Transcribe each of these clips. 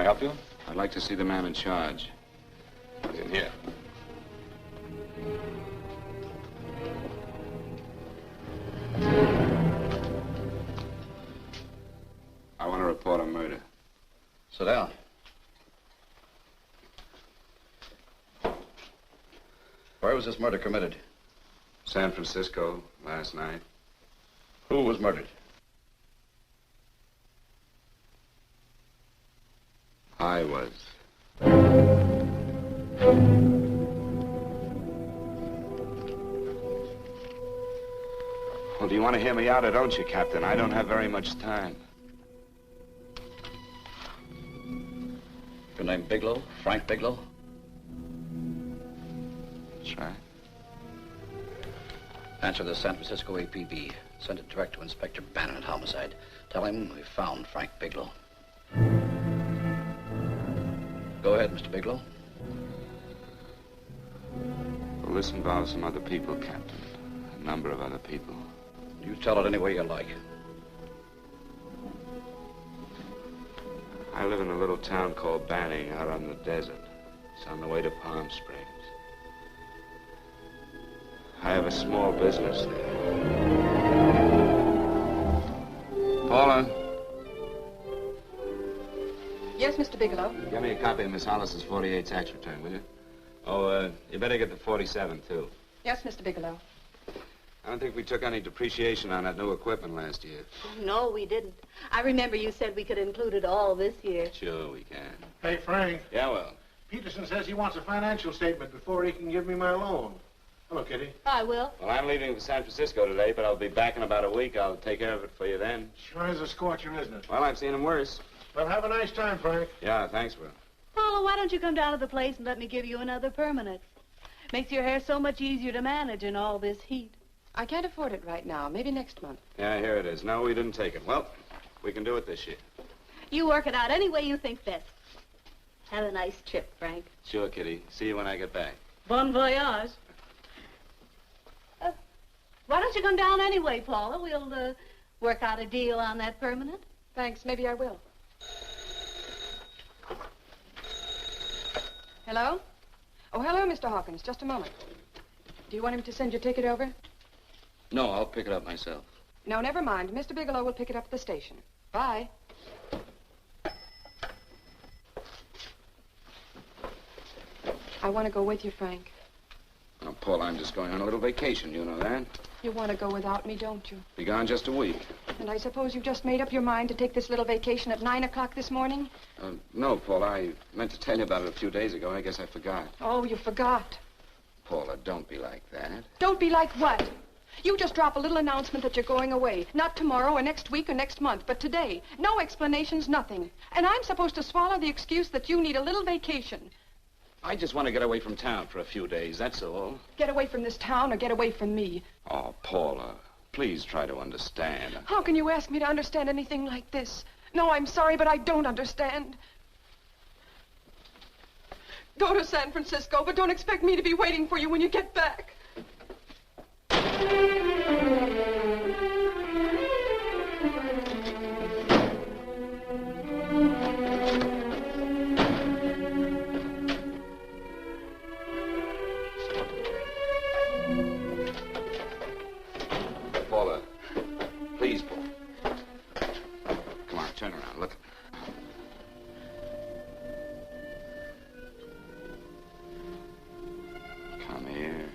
I help you? I'd like to see the man in charge. He's in here. I want to report a murder. Sit down. Where was this murder committed? San Francisco, last night. Who was murdered? I was. Well, do you want to hear me out or don't you, Captain? I don't have very much time. Your name Bigelow? Frank Bigelow? That's right. Answer the San Francisco APB. Send it direct to Inspector Bannon at Homicide. Tell him we found Frank Bigelow. Go ahead, Mr. Bigelow. Well, this involves some other people, Captain. A number of other people. You tell it any way you like. I live in a little town called Banning out on the desert. It's on the way to Palm Springs. I have a small business there. Paula? Yes, Mr. Bigelow. Get me a copy of Miss Hollis's 48 tax return, will you? Oh, you better get the 47, too. Yes, Mr. Bigelow. I don't think we took any depreciation on that new equipment last year. No, we didn't. I remember you said we could include it all this year. Sure we can. Hey, Frank. Yeah, well. Peterson says he wants a financial statement before he can give me my loan. Hello, Kitty. I will. Well, I'm leaving for San Francisco today, but I'll be back in about a week. I'll take care of it for you then. Sure is a scorcher, isn't it? Well, I've seen him worse. Well, have a nice time, Frank. Yeah, thanks, Will. Paula, why don't you come down to the place and let me give you another permanent? Makes your hair so much easier to manage in all this heat. I can't afford it right now. Maybe next month. Yeah, here it is. No, we didn't take it. Well, we can do it this year. You work it out any way you think best. Have a nice trip, Frank. Sure, Kitty. See you when I get back. Bon voyage. Why don't you come down anyway, Paula? We'll work out a deal on that permanent. Thanks. Maybe I will. Hello? Oh, hello, Mr. Hawkins. Just a moment. Do you want him to send your ticket over? No, I'll pick it up myself. No, never mind. Mr. Bigelow will pick it up at the station. Bye. I want to go with you, Frank. Oh, Paul, I'm just going on a little vacation. You know that? You want to go without me, don't you? Be gone just a week. And I suppose you've just made up your mind to take this little vacation at 9 o'clock this morning? No, Paul. I meant to tell you about it a few days ago. I guess I forgot. Oh, you forgot. Paula, don't be like that. Don't be like what? You just drop a little announcement that you're going away. Not tomorrow or next week or next month, but today. No explanations, nothing. And I'm supposed to swallow the excuse that you need a little vacation. I just want to get away from town for a few days, that's all. Get away from this town or get away from me. Oh, Paula, please try to understand. How can you ask me to understand anything like this? No, I'm sorry, but I don't understand. Go to San Francisco, but don't expect me to be waiting for you when you get back. Paula, please, Paula. Come on, turn around, look. Come here.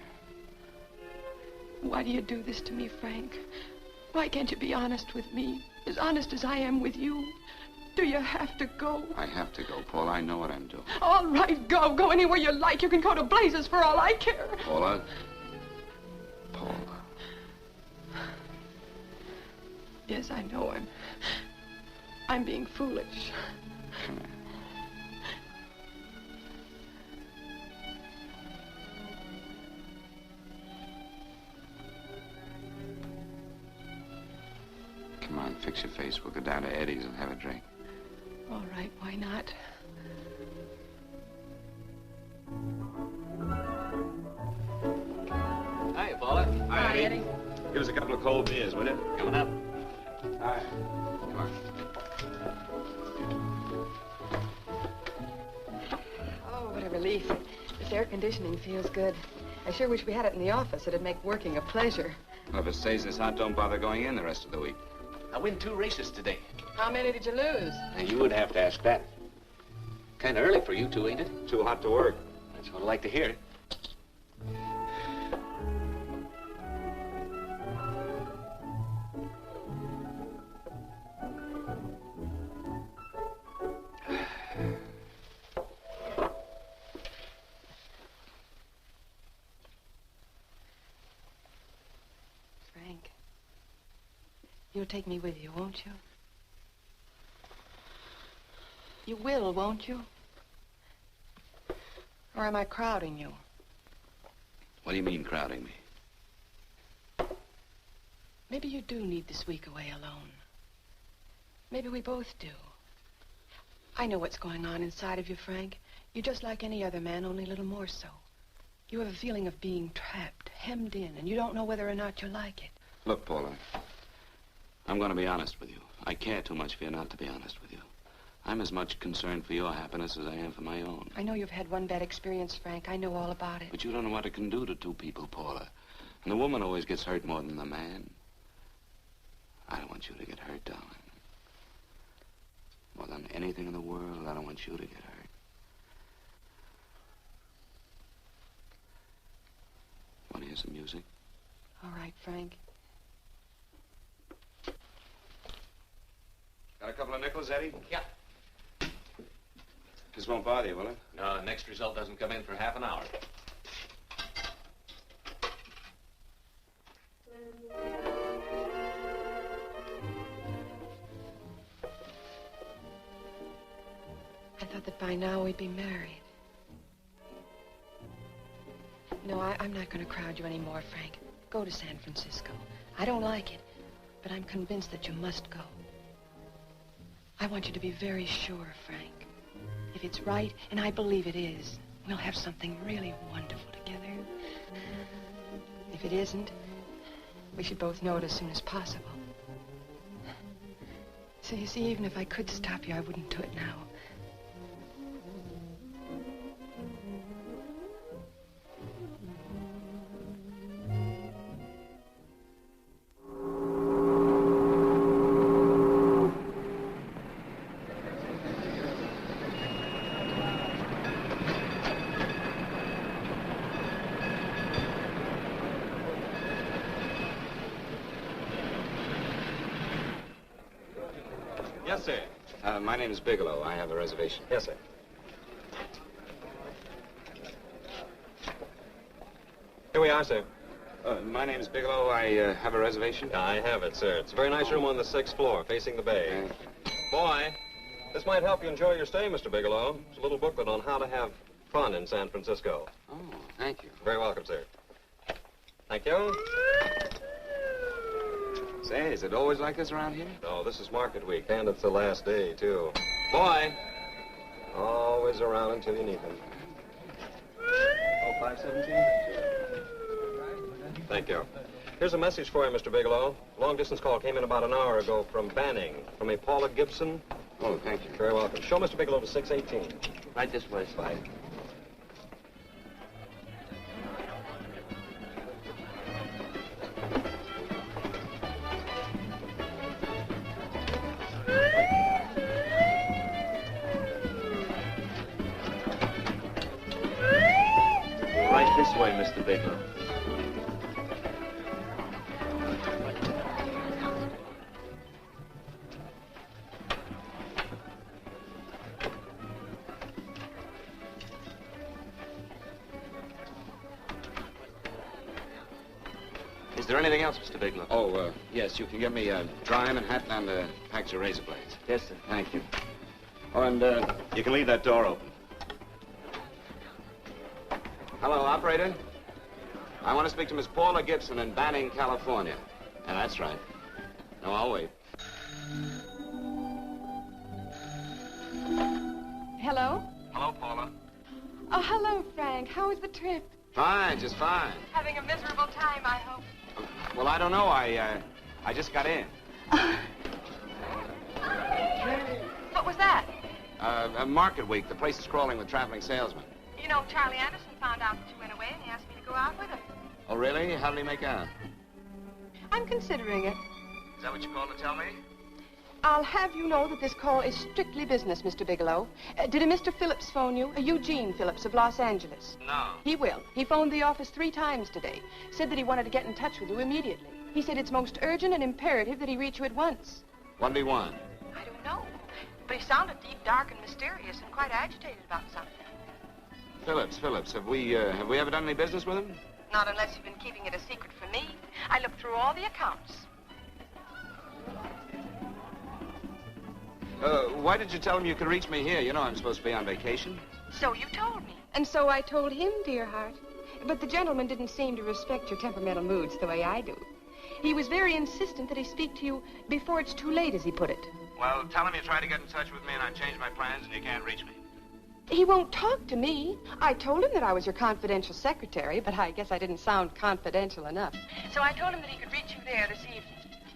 Why do you do this to me, Frank? Why can't you be honest with me? As honest as I am with you? Do you have to go? I have to go, Paula. I know what I'm doing. All right, go. Go anywhere you like. You can go to blazes for all I care. Paula. Paula. Yes, I know I'm being foolish. Come here. Come on, fix your face. We'll go down to Eddie's and have a drink. All right, why not? Hi, Paula. Hi, Eddie. Give us a couple of cold beers, will you? Coming up. Hi. Come on. relief. This air conditioning feels good. I sure wish we had it in the office. It'd make working a pleasure. Well, if it stays this hot, don't bother going in the rest of the week. I win 2 races today. How many did you lose? Now, you would have to ask that. Kind of early for you two, ain't it? Too hot to work. That's what I like to hear. Frank, you'll take me with you, won't you? You will, won't you? Or am I crowding you? What do you mean, crowding me? Maybe you do need this week away alone. Maybe we both do. I know what's going on inside of you, Frank. You're just like any other man, only a little more so. You have a feeling of being trapped, hemmed in, and you don't know whether or not you like it. Look, Paula, I'm going to be honest with you. I care too much for you not to be honest with you. I'm as much concerned for your happiness as I am for my own. I know you've had one bad experience, Frank. I know all about it. But you don't know what it can do to two people, Paula. And the woman always gets hurt more than the man. I don't want you to get hurt, darling. More than anything in the world, I don't want you to get hurt. Want to hear some music? All right, Frank. Got a couple of nickels, Eddie? Yeah. This won't bother you, will it? No, the next result doesn't come in for half an hour. I thought that by now we'd be married. No, I'm not going to crowd you anymore, Frank. Go to San Francisco. I don't like it, but I'm convinced that you must go. I want you to be very sure, Frank. If it's right, and I believe it is, we'll have something really wonderful together. If it isn't, we should both know it as soon as possible. So you see, even if I could stop you, I wouldn't do it now. Yes, sir. My name is Bigelow. I have a reservation. Yes, sir. Here we are, sir. My name is Bigelow. I have a reservation. I have it, sir. It's a very nice room on the 6th floor, facing the bay. Boy, this might help you enjoy your stay, Mr. Bigelow. It's a little booklet on how to have fun in San Francisco. Oh, thank you. Very welcome, sir. Thank you. Say, is it always like this around here? No, this is market week, and it's the last day, too. Boy, always around until you need him. Oh, 517? Thank you. Here's a message for you, Mr. Bigelow. Long-distance call came in about an hour ago from Banning, from a Paula Gibson. Oh, thank you. Very welcome. Show Mr. Bigelow to 618. Right this way, Slide. Right this way, Mr. Bigelow. Is there anything else, Mr. Bigelow? Oh, yes, you can get me a dry Manhattan and a package of razor blades. Yes, sir. Thank you. Oh, and you can leave that door open. Hello, operator. I want to speak to Miss Paula Gibson in Banning, California. Yeah, that's right. No, I'll wait. Hello? Hello, Paula. Oh, hello, Frank. How was the trip? Fine, just fine. Having a miserable time, I hope. Well, I don't know. I just got in. What was that? Market week. The place is crawling with traveling salesmen. You You know, Charlie Anderson found out that you went away, and he asked me to go out with him. Oh, really? How did he make out? I'm considering it. Is that what you called to tell me? I'll have you know that this call is strictly business, Mr. Bigelow. Did a Mr. Phillips phone you? Eugene Phillips of Los Angeles. No. He will. He phoned the office 3 times today. Said that he wanted to get in touch with you immediately. He said it's most urgent and imperative that he reach you at once. What did he want? I don't know. But he sounded deep, dark, and mysterious, and quite agitated about something. Phillips. Have we ever done any business with him? Not unless you've been keeping it a secret from me. I looked through all the accounts. Why did you tell him you could reach me here? You know I'm supposed to be on vacation. So you told me. And so I told him, dear heart. But the gentleman didn't seem to respect your temperamental moods the way I do. He was very insistent that he speak to you before it's too late, as he put it. Well, tell him you tried to get in touch with me and I changed my plans and you can't reach me. He won't talk to me. I told him that I was your confidential secretary, but I guess I didn't sound confidential enough. So I told him that he could reach you there this evening.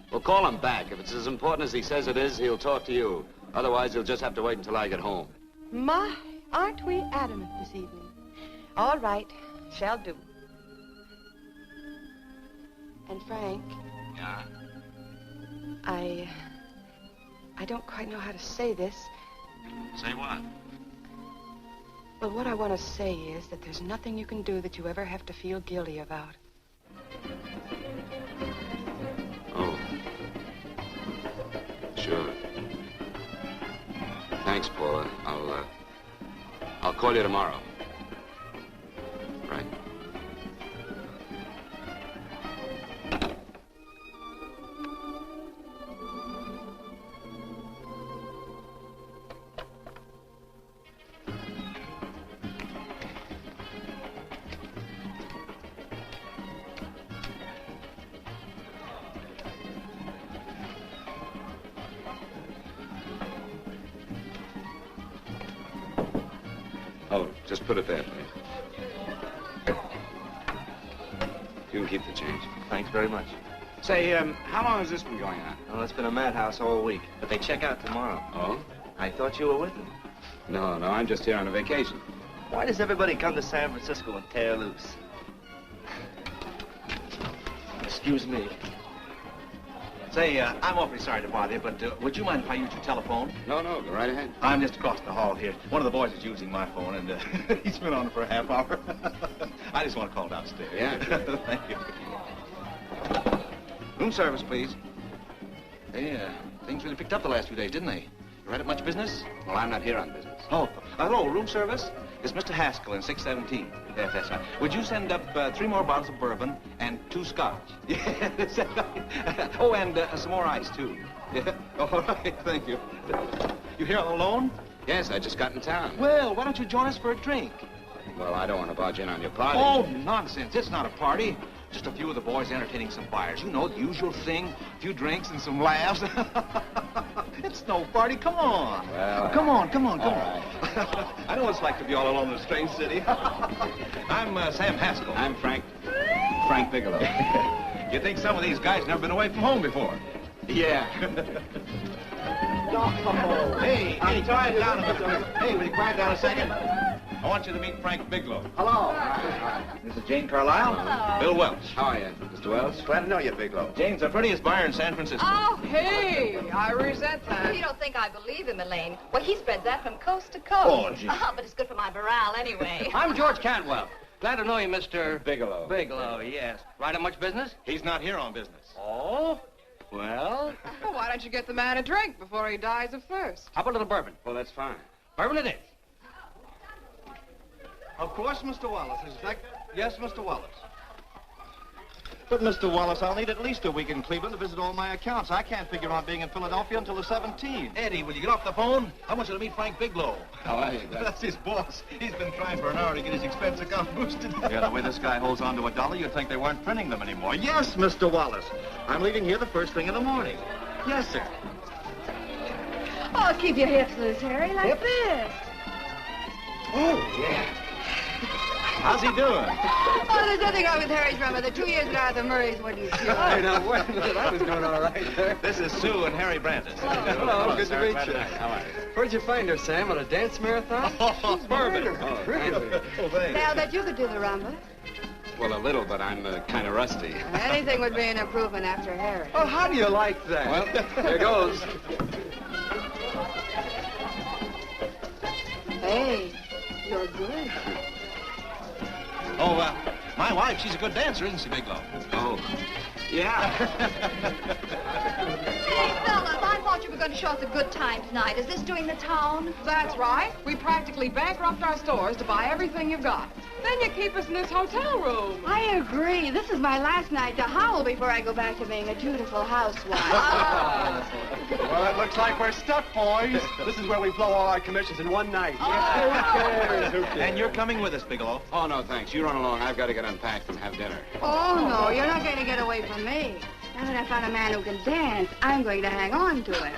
Well, call him back. If it's as important as he says it is, he'll talk to you. Otherwise, he'll just have to wait until I get home. My, aren't we adamant this evening? All right, shall do. And Frank, Yeah? I don't quite know how to say this. Say what? Well, what I want to say is that there's nothing you can do that you ever have to feel guilty about. Oh. Sure. Thanks, Paula. I'll call you tomorrow. Right. Oh, just put it there, please. You can keep the change. Thanks very much. Say, how long has this been going on? Well, it's been a madhouse all week, but they check out tomorrow. Oh? I thought you were with them. No, I'm just here on a vacation. Why does everybody come to San Francisco and tear loose? Excuse me. Say, I'm awfully sorry to bother you, but would you mind if I use your telephone? No, go right ahead. I'm just across the hall here. One of the boys is using my phone, and he's been on it for a half hour. I just want to call downstairs. Yeah, sure. Thank you. Room service, please. Hey, things really picked up the last few days, didn't they? You right up much business? Well, I'm not here on business. Oh, hello, room service? It's Mr. Haskell in 617. Yes, that's right. Would you send up 3 more bottles of bourbon and 2 scotch? Yes. Oh, and some more ice, too. Yeah. All right, thank you. You here all alone? Yes, I just got in town. Well, why don't you join us for a drink? Well, I don't want to barge in on your party. Oh, nonsense. It's not a party. Just a few of the boys entertaining some buyers. You know, the usual thing. A few drinks and some laughs. It's no party. Come on. Well, come on. Right. I know what it's like to be all alone in a strange city. I'm Sam Haskell. I'm Frank Bigelow. You think some of these guys never been away from home before? Yeah. Hey, quiet down a minute. Hey, will you quiet down a second? I want you to meet Frank Bigelow. Hello. This is Jane Carlisle. Hello. Bill Welch. How are you, Mr. Wells? Glad to know you, Bigelow. Jane's the prettiest buyer in San Francisco. Oh, hey, I resent that. You don't think I believe him, Elaine? Well, he spreads that from coast to coast. Oh, gee. But it's good for my morale anyway. I'm George Cantwell. Glad to know you, Mr. Bigelow. Bigelow, yes. Right on much business? He's not here on business. Oh, well, Well, why don't you get the man a drink before he dies of thirst? how about a little bourbon? Well, that's fine. Bourbon it is. Of course, Mr. Wallace. Yes, Mr. Wallace. But, Mr. Wallace, I'll need at least a week in Cleveland to visit all my accounts. I can't figure on being in Philadelphia until the 17th. Eddie, will you get off the phone? I want you to meet Frank Bigelow. How are you, Doc? That's his boss. He's been trying for an hour to get his expense account boosted. Yeah, the way this guy holds on to $1, you'd think they weren't printing them anymore. Yes, Mr. Wallace. I'm leaving here the first thing in the morning. Yes, sir. Oh, keep your hips loose, Harry, like this. Oh, yeah. How's he doing? Oh, there's nothing wrong with Harry's drummer. The 2 years at Arthur Murray's wouldn't do. Hey, now, wait a minute. I was doing all right. This is Sue and Harry Brantis. Hello, good to meet you. How are you? Where'd you find her, Sam? At a dance marathon? Oh, bourbon. Oh, really? Oh, thanks. Now that you could do the rumba. Well, a little, but I'm kind of rusty. Anything would be an improvement after Harry. Oh, how do you like that? Well, here goes. Hey, you're good. Oh, my wife, she's a good dancer, isn't she, Bigelow? Oh, yeah. Hey, fellas, I thought you were going to show us a good time tonight. Is this doing the town? That's right. We practically bankrupt our stores to buy everything you've got. Then you keep us in this hotel room. I agree. This is my last night to howl before I go back to being a dutiful housewife. Well, it looks like we're stuck, boys. This is where we blow all our commissions in one night. Who cares? And you're coming with us, Bigelow. Oh, no, thanks. You run along. I've got to get unpacked and have dinner. Oh, no, you're not going to get away from me. Now that I found a man who can dance, I'm going to hang on to it.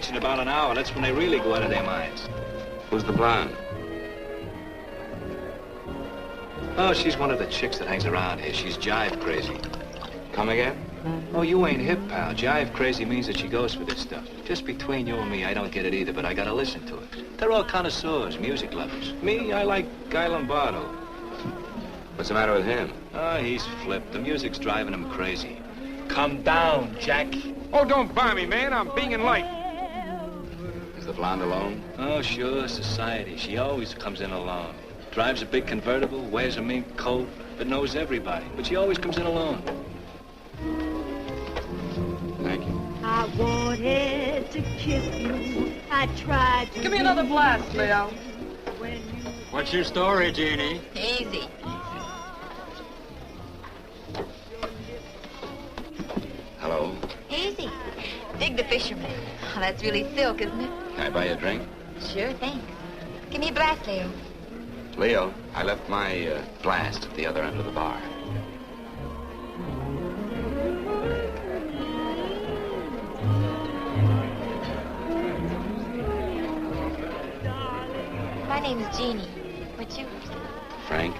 In about an hour. That's when they really go out of their minds. Who's the blonde? Oh, she's one of the chicks that hangs around here. She's jive crazy. Come again? Oh, you ain't hip, pal. Jive crazy means that she goes for this stuff. Just between you and me, I don't get it either, but I gotta listen to it. They're all connoisseurs, music lovers. Me, I like Guy Lombardo. What's the matter with him? Oh, he's flipped. The music's driving him crazy. Come down, Jack. Oh, don't buy me, man. I'm being light. Is the blonde alone? Oh, sure, society. She always comes in alone. Drives a big convertible, wears a mink coat, but knows everybody. But she always comes in alone. Thank you. I wanted to kiss you. I tried to. Give me another blast, Leo. What's your story, Jeannie? Easy. Hello. Easy. Dig the fisherman. Oh, that's really silk, isn't it? Can I buy you a drink? Sure, thanks. Give me a blast, Leo. Leo, I left my blast at the other end of the bar. My name is Jeannie. What's yours? Frank?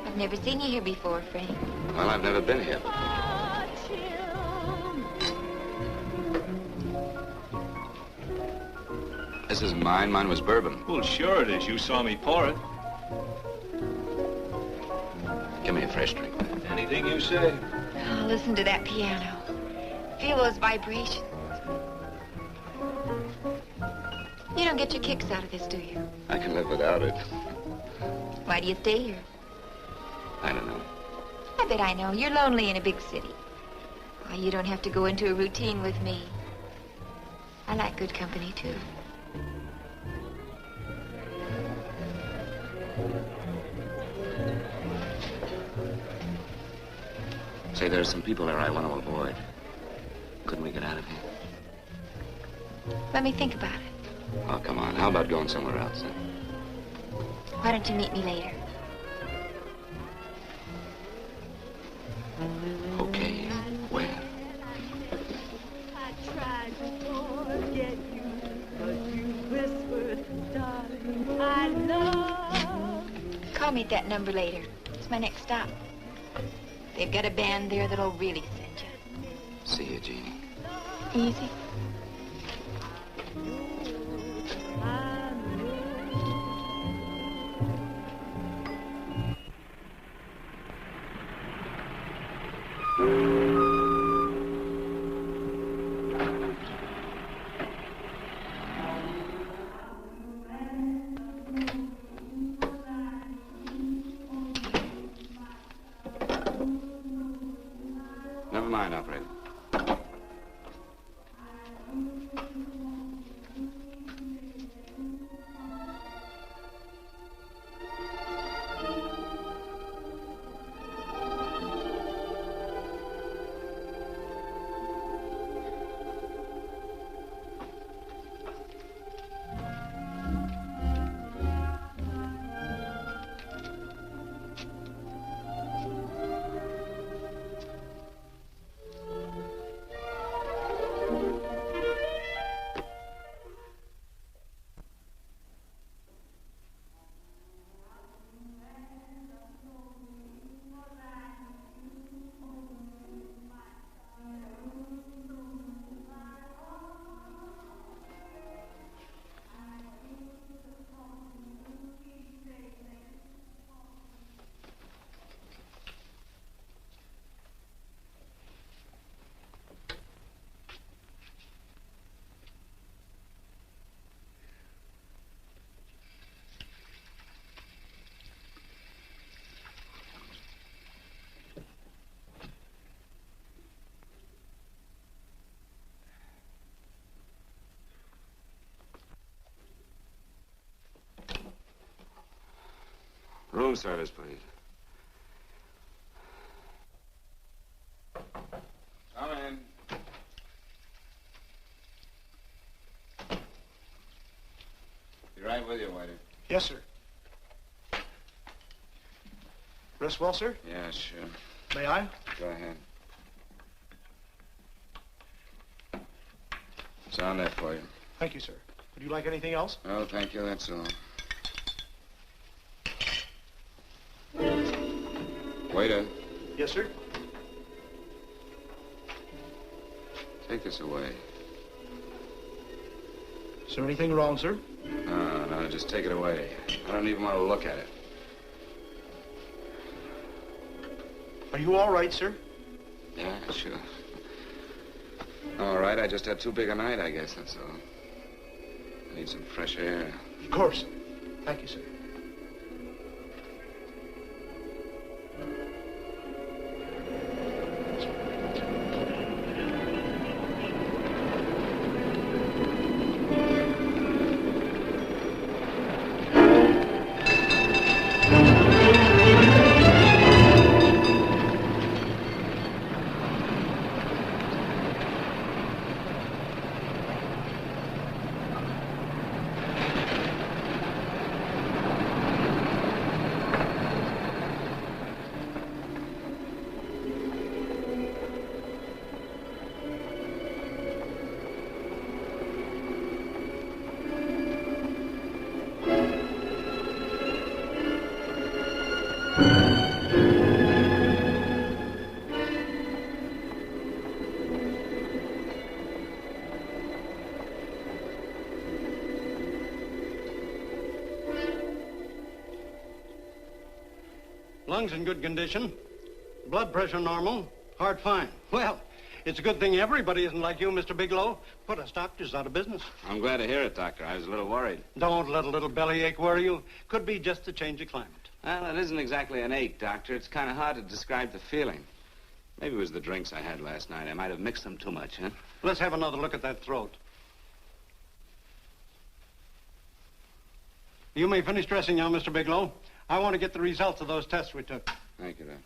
I've never seen you here before, Frank. Well, I've never been here. This isn't mine. Mine was bourbon. Well, sure it is. You saw me pour it. Give me a fresh drink. Anything you say. Oh, listen to that piano. Feel those vibrations. You don't get your kicks out of this, do you? I can live without it. Why do you stay here? I don't know. I bet I know. You're lonely in a big city. Oh, you don't have to go into a routine with me. I like good company, too. Say, there's some people there I want to avoid. Couldn't we get out of here? Let me think about it. Oh, come on. How about going somewhere else? Huh? Why don't you meet me later? Okay. Where? I tried to forget you, but you whispered, darling, I love. Call me at that number later. It's my next stop. They've got a band there that'll really send you. See you, Jeannie. Easy. Never mind, operator. Room service, please. Come in. Be right with you, waiter. Yes, sir. Rest well, sir? Yeah, sure. May I? Go ahead. It's on there for you. Thank you, sir. Would you like anything else? Oh, thank you, that's all. Waiter, Yes, sir. take this away. Is there anything wrong, sir? No, just take it away. I don't even want to look at it. Are you all right, sir? Yeah, sure. All right, I just had too big a night, I guess, that's all. I need some fresh air. Of course. Thank you, sir. Lungs in good condition. Blood pressure normal. Heart fine. Well, it's a good thing everybody isn't like you, Mr. Bigelow. Put us doctors out of business. I'm glad to hear it, Doctor. I was a little worried. Don't let a little bellyache worry you. Could be just a change of climate. Well, it isn't exactly an ache, Doctor. It's kind of hard to describe the feeling. Maybe it was the drinks I had last night. I might have mixed them too much, huh? Let's have another look at that throat. You may finish dressing now, Mr. Bigelow. I want to get the results of those tests we took. Thank you, Doctor.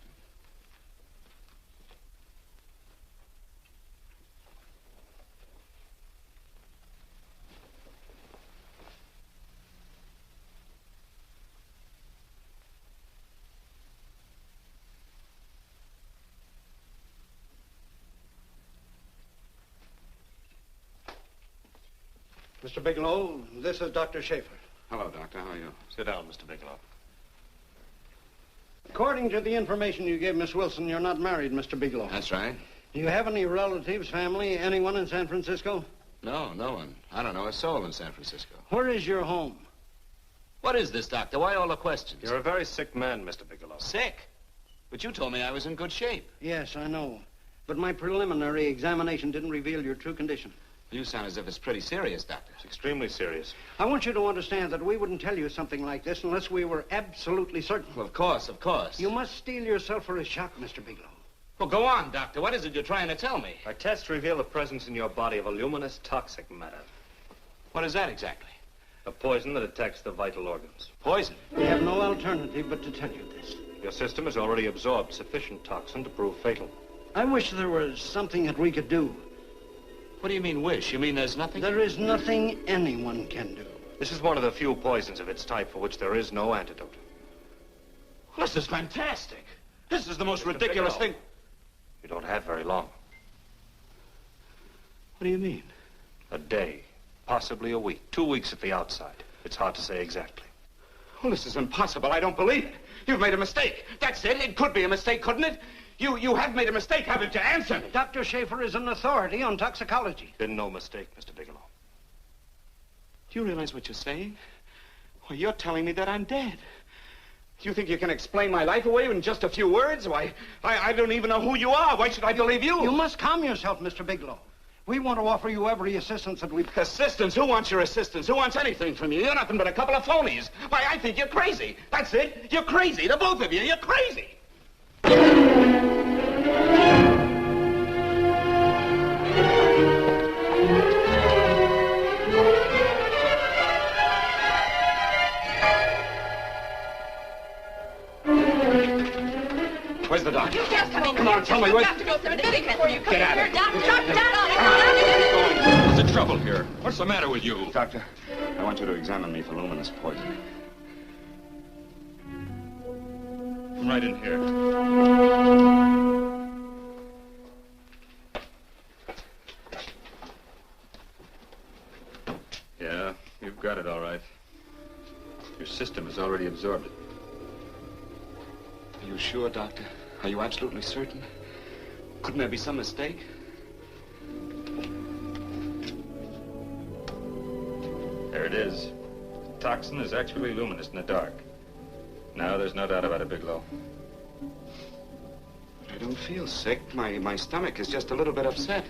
Mr. Bigelow, this is Dr. Schaefer. Hello, Doctor. How are you? Sit down, Mr. Bigelow. According to the information you gave Miss Wilson, you're not married, Mr. Bigelow. That's right. Do you have any relatives, family, anyone in San Francisco? No, no one. I don't know a soul in San Francisco. Where is your home? What is this, Doctor? Why all the questions? You're a very sick man, Mr. Bigelow. Sick? But you told me I was in good shape. Yes, I know. But my preliminary examination didn't reveal your true condition. You sound as if it's pretty serious, Doctor. It's extremely serious. I want you to understand that we wouldn't tell you something like this unless we were absolutely certain. Well, of course, of course. You must steel yourself for a shock, Mr. Bigelow. Well, go on, Doctor. What is it you're trying to tell me? Our tests reveal the presence in your body of a luminous toxic matter. What is that exactly? A poison that attacks the vital organs. Poison? We have no alternative but to tell you this. Your system has already absorbed sufficient toxin to prove fatal. I wish there was something that we could do. What do you mean, wish? You mean there's nothing? There is nothing anyone can do. This is one of the few poisons of its type for which there is no antidote. Well, this is fantastic. This is the most ridiculous thing. You don't have very long. What do you mean? A day, possibly a week, 2 weeks at the outside. It's hard to say exactly. Well, this is impossible. I don't believe it. You've made a mistake. That's it. It could be a mistake, couldn't it? You have made a mistake, haven't you? Answer me. Dr. Schaefer is an authority on toxicology. Been no mistake, Mr. Bigelow. Do you realize what you're saying? Well, you're telling me that I'm dead. Do you think you can explain my life away in just a few words? Why, I don't even know who you are. Why should I believe you? You must calm yourself, Mr. Bigelow. We want to offer you every assistance that we... Assistance? Who wants your assistance? Who wants anything from you? You're nothing but a couple of phonies. Why, I think you're crazy. That's it. You're crazy. The both of you. You're crazy. Where's the doctor? You just come in. Come on, tell me where... You have to go through the thing before you come Get out here. of Doctor. What's the trouble here? What's the matter with you? Doctor, I want you to examine me for luminous poison. Come right in here. Yeah, you've got it all right. Your system has already absorbed it. Are you sure, Doctor? Are you absolutely certain? Couldn't there be some mistake? There it is. The toxin is actually luminous in the dark. Now there's no doubt about it, Bigelow. I don't feel sick. My stomach is just a little bit upset.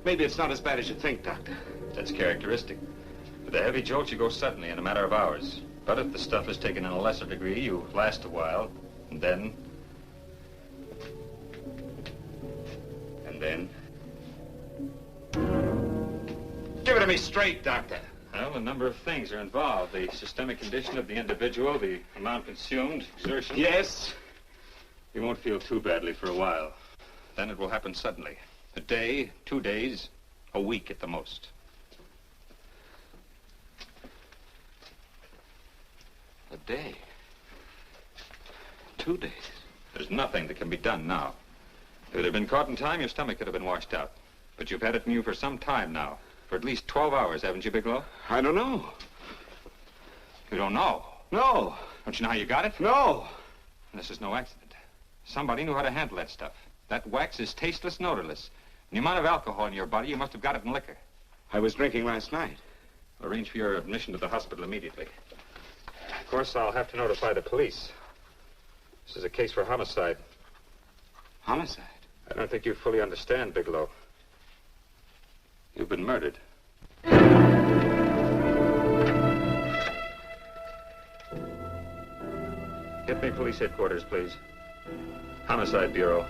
Maybe it's not as bad as you think, Doctor. That's characteristic. With the heavy jolts, you go suddenly in a matter of hours. But if the stuff is taken in a lesser degree, you last a while, and then... Give it to me straight, Doctor. Well, a number of things are involved. The systemic condition of the individual, the amount consumed, exertion. Yes? You won't feel too badly for a while. Then it will happen suddenly. A day, 2 days, a week at the most. A day. 2 days. There's nothing that can be done now. If it had been caught in time, your stomach could have been washed out. But you've had it in you for some time now. For at least 12 hours, haven't you, Bigelow? I don't know. You don't know? No. Don't you know how you got it? No. This is no accident. Somebody knew how to handle that stuff. That wax is tasteless and odorless. And the amount of alcohol in your body, you must have got it in liquor. I was drinking last night. I'll arrange for your admission to the hospital immediately. Of course, I'll have to notify the police. This is a case for homicide. Homicide? I don't think you fully understand, Bigelow. You've been murdered. Get me police headquarters, please. Homicide Bureau.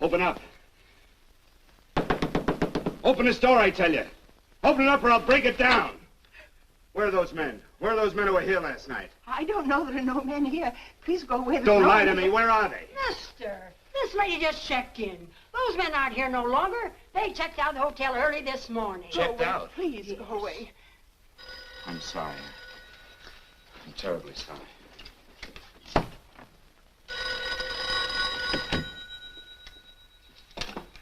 Open up. Open this door, I tell you. Open it up or I'll break it down. Where are those men? Where are those men who were here last night? I don't know. There are no men here. Please go away. Don't lie to me. Where are they? Mister, this lady just checked in. Those men aren't here no longer. They checked out of the hotel early this morning. Checked out? Please go away. I'm sorry. I'm terribly sorry.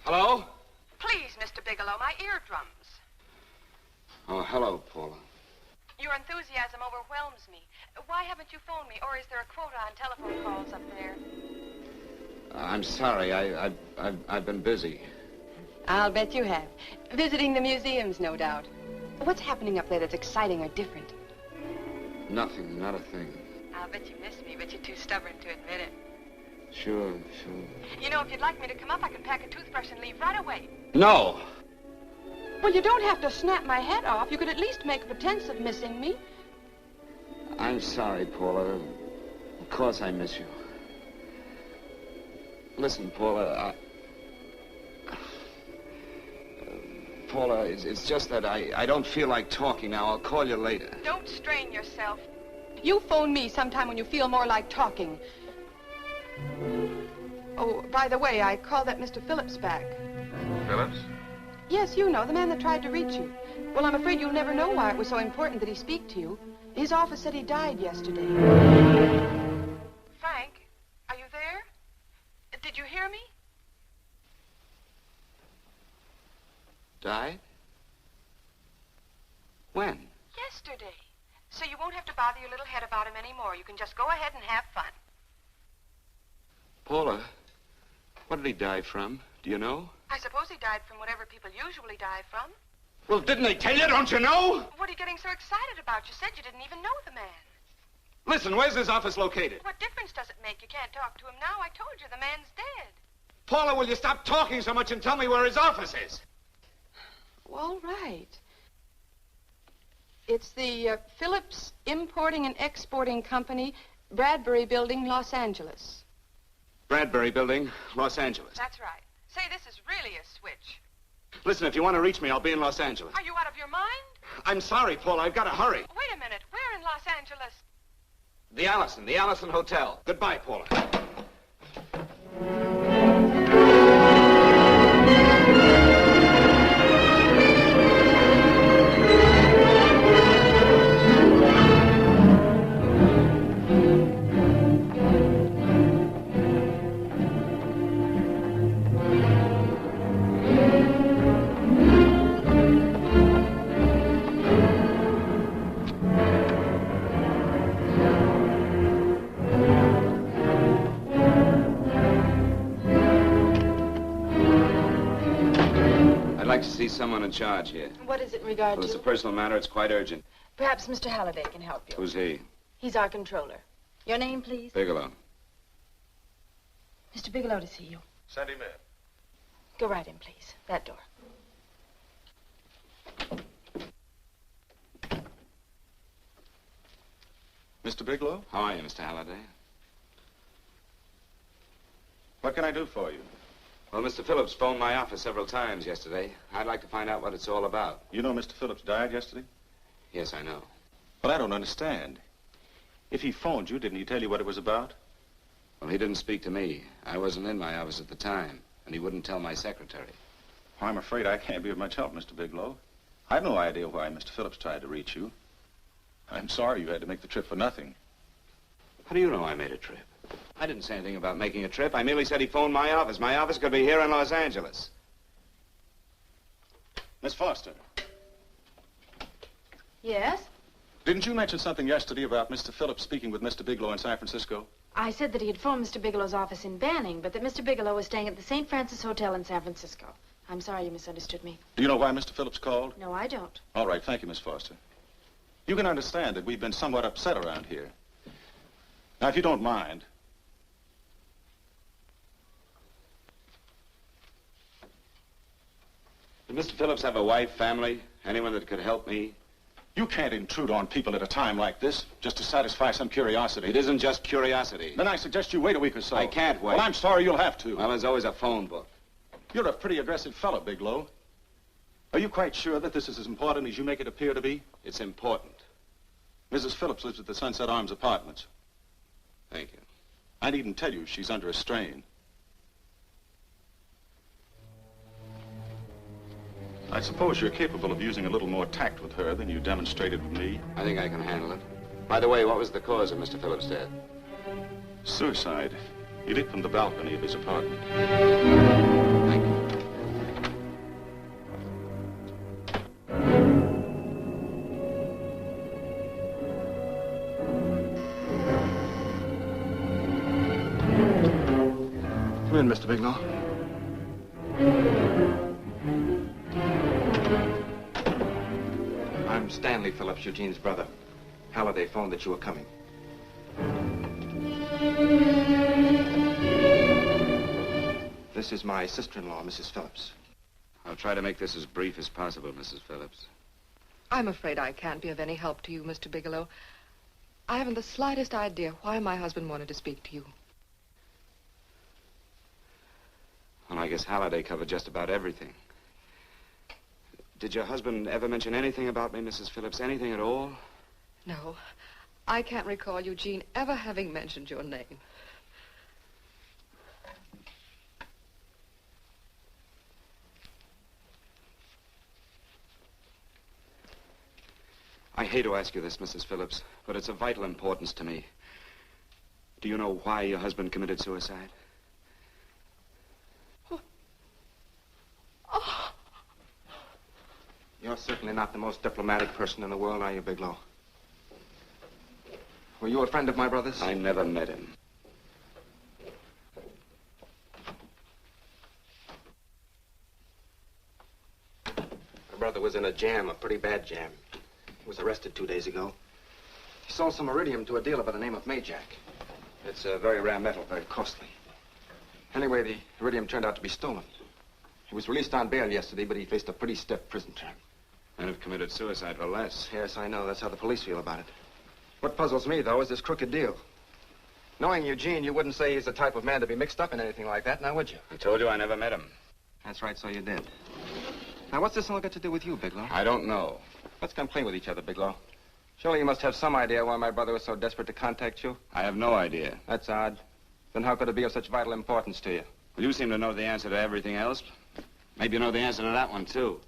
Hello? Please, Mr. Bigelow, my eardrums. Oh, hello, Paula. Your enthusiasm overwhelms me. Why haven't you phoned me, or is there a quota on telephone calls up there? I'm sorry. I've been busy. I'll bet you have. Visiting the museums, no doubt. What's happening up there that's exciting or different? Nothing, not a thing. I'll bet you miss me, but you're too stubborn to admit it. Sure, sure. You know, if you'd like me to come up, I can pack a toothbrush and leave right away. No! Well, you don't have to snap my head off. You could at least make a pretense of missing me. I'm sorry, Paula. Of course I miss you. Listen, Paula, Paula, it's just that I don't feel like talking now. I'll call you later. Don't strain yourself. You phone me sometime when you feel more like talking. Oh, by the way, I called that Mr. Phillips back. Phillips? Yes, you know, the man that tried to reach you. Well, I'm afraid you'll never know why it was so important that he speak to you. His office said he died yesterday. Frank, are you there? Did you hear me? Died? When? Yesterday. So you won't have to bother your little head about him anymore. You can just go ahead and have fun. Paula, what did he die from? Do you know? I suppose he died from whatever people usually die from. Well, didn't they tell you? Don't you know? What are you getting so excited about? You said you didn't even know the man. Listen, where's his office located? What difference does it make? You can't talk to him now. I told you the man's dead. Paula, will you stop talking so much and tell me where his office is? All right. It's the Phillips Importing and Exporting Company, Bradbury Building, Los Angeles. Bradbury Building, Los Angeles. That's right. Say, this is really a switch. Listen, if you want to reach me, I'll be in Los Angeles. Are you out of your mind? I'm sorry, Paula. I've got to hurry. Wait a minute. Where in Los Angeles? The Allison Hotel. Goodbye, Paula. I'd like to see someone in charge here. What is it in regard Well, to? it's a personal matter. It's quite urgent. Perhaps Mr. Halliday can help you. Who's he? He's our controller. Your name, please? Bigelow. Mr. Bigelow to see you. Send him in. Go right in, please. That door. Mr. Bigelow? How are you, Mr. Halliday? What can I do for you? Well, Mr. Phillips phoned my office several times yesterday. I'd like to find out what it's all about. You know Mr. Phillips died yesterday? Yes, I know. Well, I don't understand. If he phoned you, didn't he tell you what it was about? Well, he didn't speak to me. I wasn't in my office at the time, and he wouldn't tell my secretary. Well, I'm afraid I can't be of much help, Mr. Bigelow. I've no idea why Mr. Phillips tried to reach you. I'm sorry you had to make the trip for nothing. How do you know I made a trip? I didn't say anything about making a trip. I merely said he phoned my office. My office could be here in Los Angeles. Miss Foster, Yes? didn't you mention something yesterday about Mr. Phillips speaking with Mr. Bigelow in San Francisco? I said that he had phoned Mr. Bigelow's office in Banning, but that Mr. Bigelow was staying at the St. Francis Hotel in San Francisco. I'm sorry you misunderstood me. Do you know why Mr. Phillips called? No, I don't. All right, thank you, Miss Foster. You can understand that we've been somewhat upset around here. Now, if you don't mind, Did Mr. Phillips have a wife, family, anyone that could help me? you can't intrude on people at a time like this just to satisfy some curiosity. It isn't just curiosity. Then I suggest you wait a week or so. I can't wait. Well, I'm sorry you'll have to. Well, there's always a phone book. You're a pretty aggressive fellow, Bigelow. Are you quite sure that this is as important as you make it appear to be? It's important. Mrs. Phillips lives at the Sunset Arms Apartments. Thank you. I needn't tell you she's under a strain. I suppose you're capable of using a little more tact with her than you demonstrated with me. I think I can handle it. By the way, what was the cause of Mr. Phillips' death? Suicide. He leaped from the balcony of his apartment. Thank you. Come in, Mr. Bigelow. I'm Stanley Phillips, Eugene's brother. Halliday phoned that you were coming. This is my sister-in-law, Mrs. Phillips. I'll try to make this as brief as possible, Mrs. Phillips. I'm afraid I can't be of any help to you, Mr. Bigelow. I haven't the slightest idea why my husband wanted to speak to you. Well, I guess Halliday covered just about everything. Did your husband ever mention anything about me, Mrs. Phillips? Anything at all? No, I can't recall Eugene ever having mentioned your name. I hate to ask you this, Mrs. Phillips, but it's of vital importance to me. Do you know why your husband committed suicide? Oh. You're certainly not the most diplomatic person in the world, are you, Bigelow? Were you a friend of my brother's? I never met him. My brother was in a jam, a pretty bad jam. He was arrested 2 days ago. He sold some iridium to a dealer by the name of Majak. It's a very rare metal, very costly. Anyway, the iridium turned out to be stolen. He was released on bail yesterday, but he faced a pretty stiff prison term. And have committed suicide for less. Yes, I know. That's how the police feel about it. What puzzles me, though, is this crooked deal. Knowing Eugene, you wouldn't say he's the type of man to be mixed up in anything like that, now would you? I told you I never met him. That's right, so you did. Now, what's this all got to do with you, Bigelow? I don't know. Let's come clean with each other, Bigelow. Surely you must have some idea why my brother was so desperate to contact you? I have no idea. That's odd. Then how could it be of such vital importance to you? Well, you seem to know the answer to everything else. Maybe you know the answer to that one, too.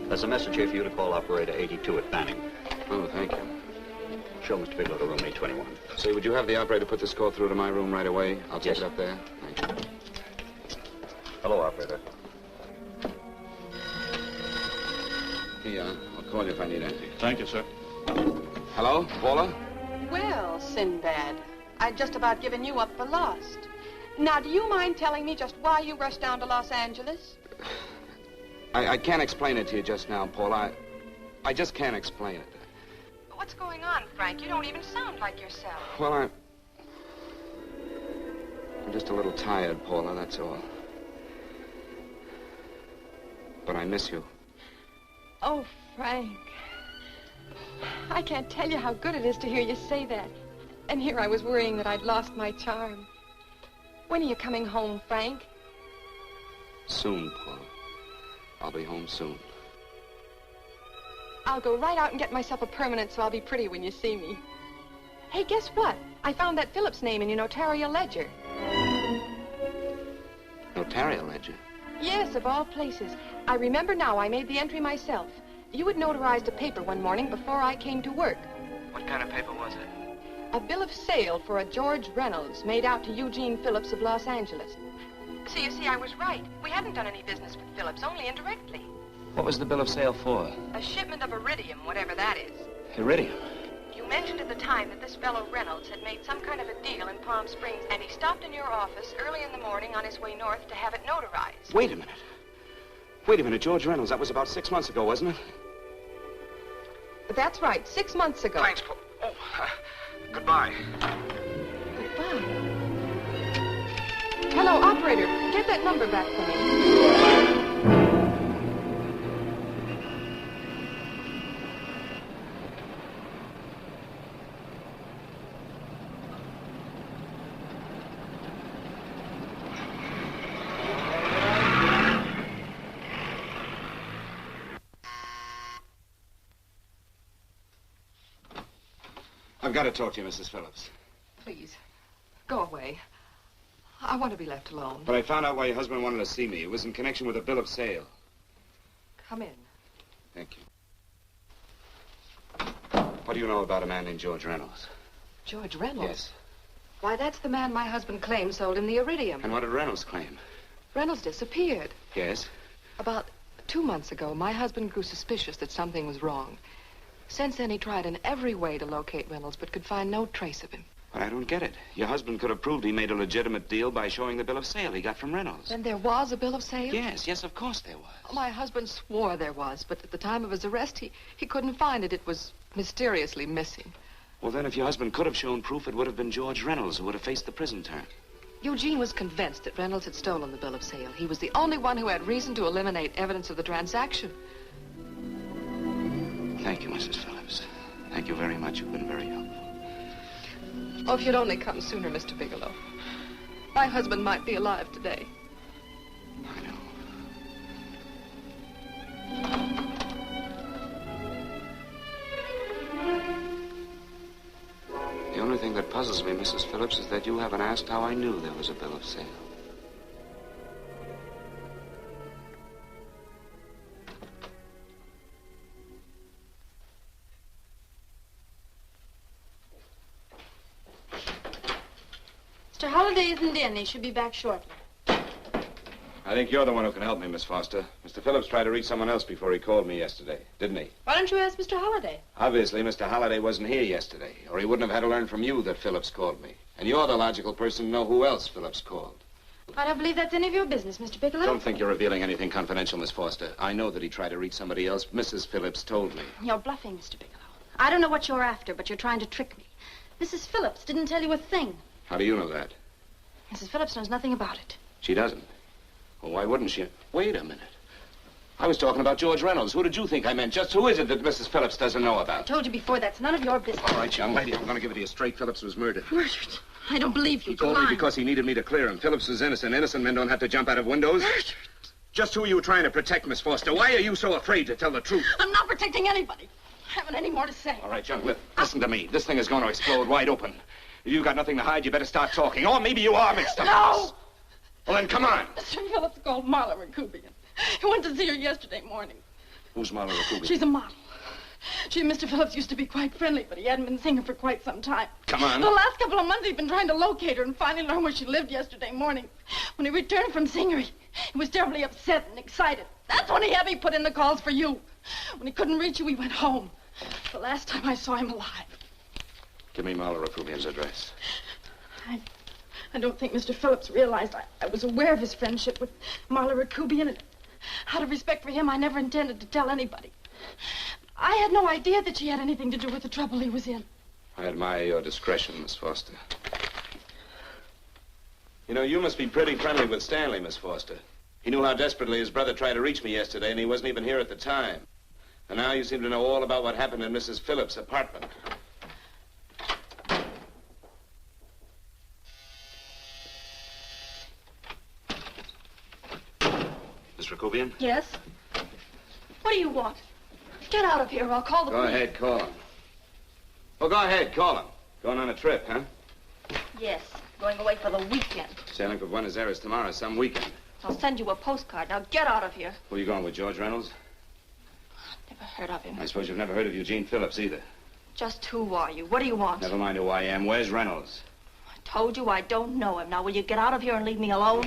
There's a message here for you to call operator 82 at Banning. Oh, thank you. Show Mr. Bigelow to room 821. Say, would you have the operator put this call through to my room right away? I'll take it up there. Thank you. Hello, operator. Here you are. I'll call you if I need anything. Thank you, sir. Hello, Paula? Well, Sinbad, I'd just about given you up for lost. Now, do you mind telling me just why you rushed down to Los Angeles? I can't explain it to you just now, Paula. I just can't explain it. What's going on, Frank? You don't even sound like yourself. Well, I'm just a little tired, Paula, that's all. But I miss you. Oh, Frank. I can't tell you how good it is to hear you say that. And here I was worrying that I'd lost my charm. When are you coming home, Frank? Soon, Paula. I'll be home soon. I'll go right out and get myself a permanent so I'll be pretty when you see me. Hey, guess what? I found that Phillips name in your notarial ledger. Notarial ledger? Yes, of all places. I remember now I made the entry myself. You had notarized a paper one morning before I came to work. What kind of paper was it? A bill of sale for a George Reynolds made out to Eugene Phillips of Los Angeles. So you see, I was right. We hadn't done any business with Phillips, only indirectly. What was the bill of sale for? A shipment of iridium, whatever that is. Iridium? You mentioned at the time that this fellow Reynolds had made some kind of a deal in Palm Springs, and he stopped in your office early in the morning on his way north to have it notarized. Wait a minute. Wait a minute, George Reynolds. That was about 6 months ago, wasn't it? That's right, 6 months ago. Thanks, Paul. Oh, goodbye. Goodbye. Hello, operator. Get that number back for me. I've got to talk to you, Mrs. Phillips. Please, go away. I want to be left alone. But I found out why your husband wanted to see me. It was in connection with a bill of sale. Come in. Thank you. What do you know about a man named George Reynolds? George Reynolds? Yes. Why, that's the man my husband claimed sold him the iridium. And what did Reynolds claim? Reynolds disappeared. Yes? About 2 months ago, my husband grew suspicious that something was wrong. Since then, he tried in every way to locate Reynolds, but could find no trace of him. But I don't get it. Your husband could have proved he made a legitimate deal by showing the bill of sale he got from Reynolds. Then there was a bill of sale? Yes, of course there was. My husband swore there was, but at the time of his arrest, he couldn't find it. It was mysteriously missing. Well, then, if your husband could have shown proof, it would have been George Reynolds who would have faced the prison term. Eugene was convinced that Reynolds had stolen the bill of sale. He was the only one who had reason to eliminate evidence of the transaction. Thank you, Mrs. Phillips. Thank you very much. You've been very helpful. Oh, if you'd only come sooner, Mr. Bigelow. My husband might be alive today. I know. The only thing thing that puzzles me, Mrs. Phillips, is that you haven't asked how I knew there was a bill of sale. Mr. Holliday isn't in. He should be back shortly. I think you're the one who can help me, Miss Foster. Mr. Phillips tried to reach someone else before he called me yesterday, didn't he? Why don't you ask Mr. Holliday? Obviously, Mr. Holliday wasn't here yesterday, or he wouldn't have had to learn from you that Phillips called me. And you're the logical person to know who else Phillips called. I don't believe that's any of your business, Mr. Bigelow. Don't think you're revealing anything confidential, Miss Foster. I know that he tried to reach somebody else. Mrs. Phillips told me. You're bluffing, Mr. Bigelow. I don't know what you're after, but you're trying to trick me. Mrs. Phillips didn't tell you a thing. How do you know that? Mrs. Phillips knows nothing about it. She doesn't. Well, why wouldn't she? Wait a minute. I was talking about George Reynolds. Who did you think I meant? Just who is it that Mrs. Phillips doesn't know I about? told you before, that's none of your business. All right, young lady, I'm going to give it to you straight. Phillips was murdered. Murdered? I don't believe you. He called me because he needed me to clear him. Phillips was innocent. Innocent men don't have to jump out of windows. Murdered? Just who are you trying to protect, Miss Foster? Why are you so afraid to tell the truth? I'm not protecting anybody. I haven't any more to say. All right, young, listen to me. This thing is going to explode wide open. If you've got nothing to hide, you better start talking. Or maybe you are mixed up. No! Well, then, come on. Mr. Phillips called Marla Rakubian. He went to see her yesterday morning. Who's Marla Rakubian? She's a model. She and Mr. Phillips used to be quite friendly, but he hadn't been seeing her for quite some time. Come on. The last couple of months, he'd been trying to locate her and finally learn where she lived yesterday morning. When he returned from seeing her, he was terribly upset and excited. That's when he had me put in the calls for you. When he couldn't reach you, he went home. The last time I saw him alive. Give me Marla Rakubian's address. I don't think Mr. Phillips realized I was aware of his friendship with Marla Rakubian, and out of respect for him, I never intended to tell anybody. I had no idea that she had anything to do with the trouble he was in. I admire your discretion, Miss Foster. You know, you must be pretty friendly with Stanley, Miss Foster. He knew how desperately his brother tried to reach me yesterday, and he wasn't even here at the time. And now you seem to know all about what happened in Mrs. Phillips' apartment. Miss Rakubian? Yes? What do you want? Get out of here or I'll call the Go police. ahead, call him. Well, go ahead, call him. Going on a trip, huh? Yes, going away for the weekend. Sailing for Buenos Aires tomorrow, some weekend. I'll send you a postcard. Now get out of here. Who are you going with, George Reynolds? Never heard of him. I suppose you've never heard of Eugene Phillips either. Just who are you? What do you want? Never mind who I am. Where's Reynolds? I told you I don't know him. Now will you get out of here and leave me alone?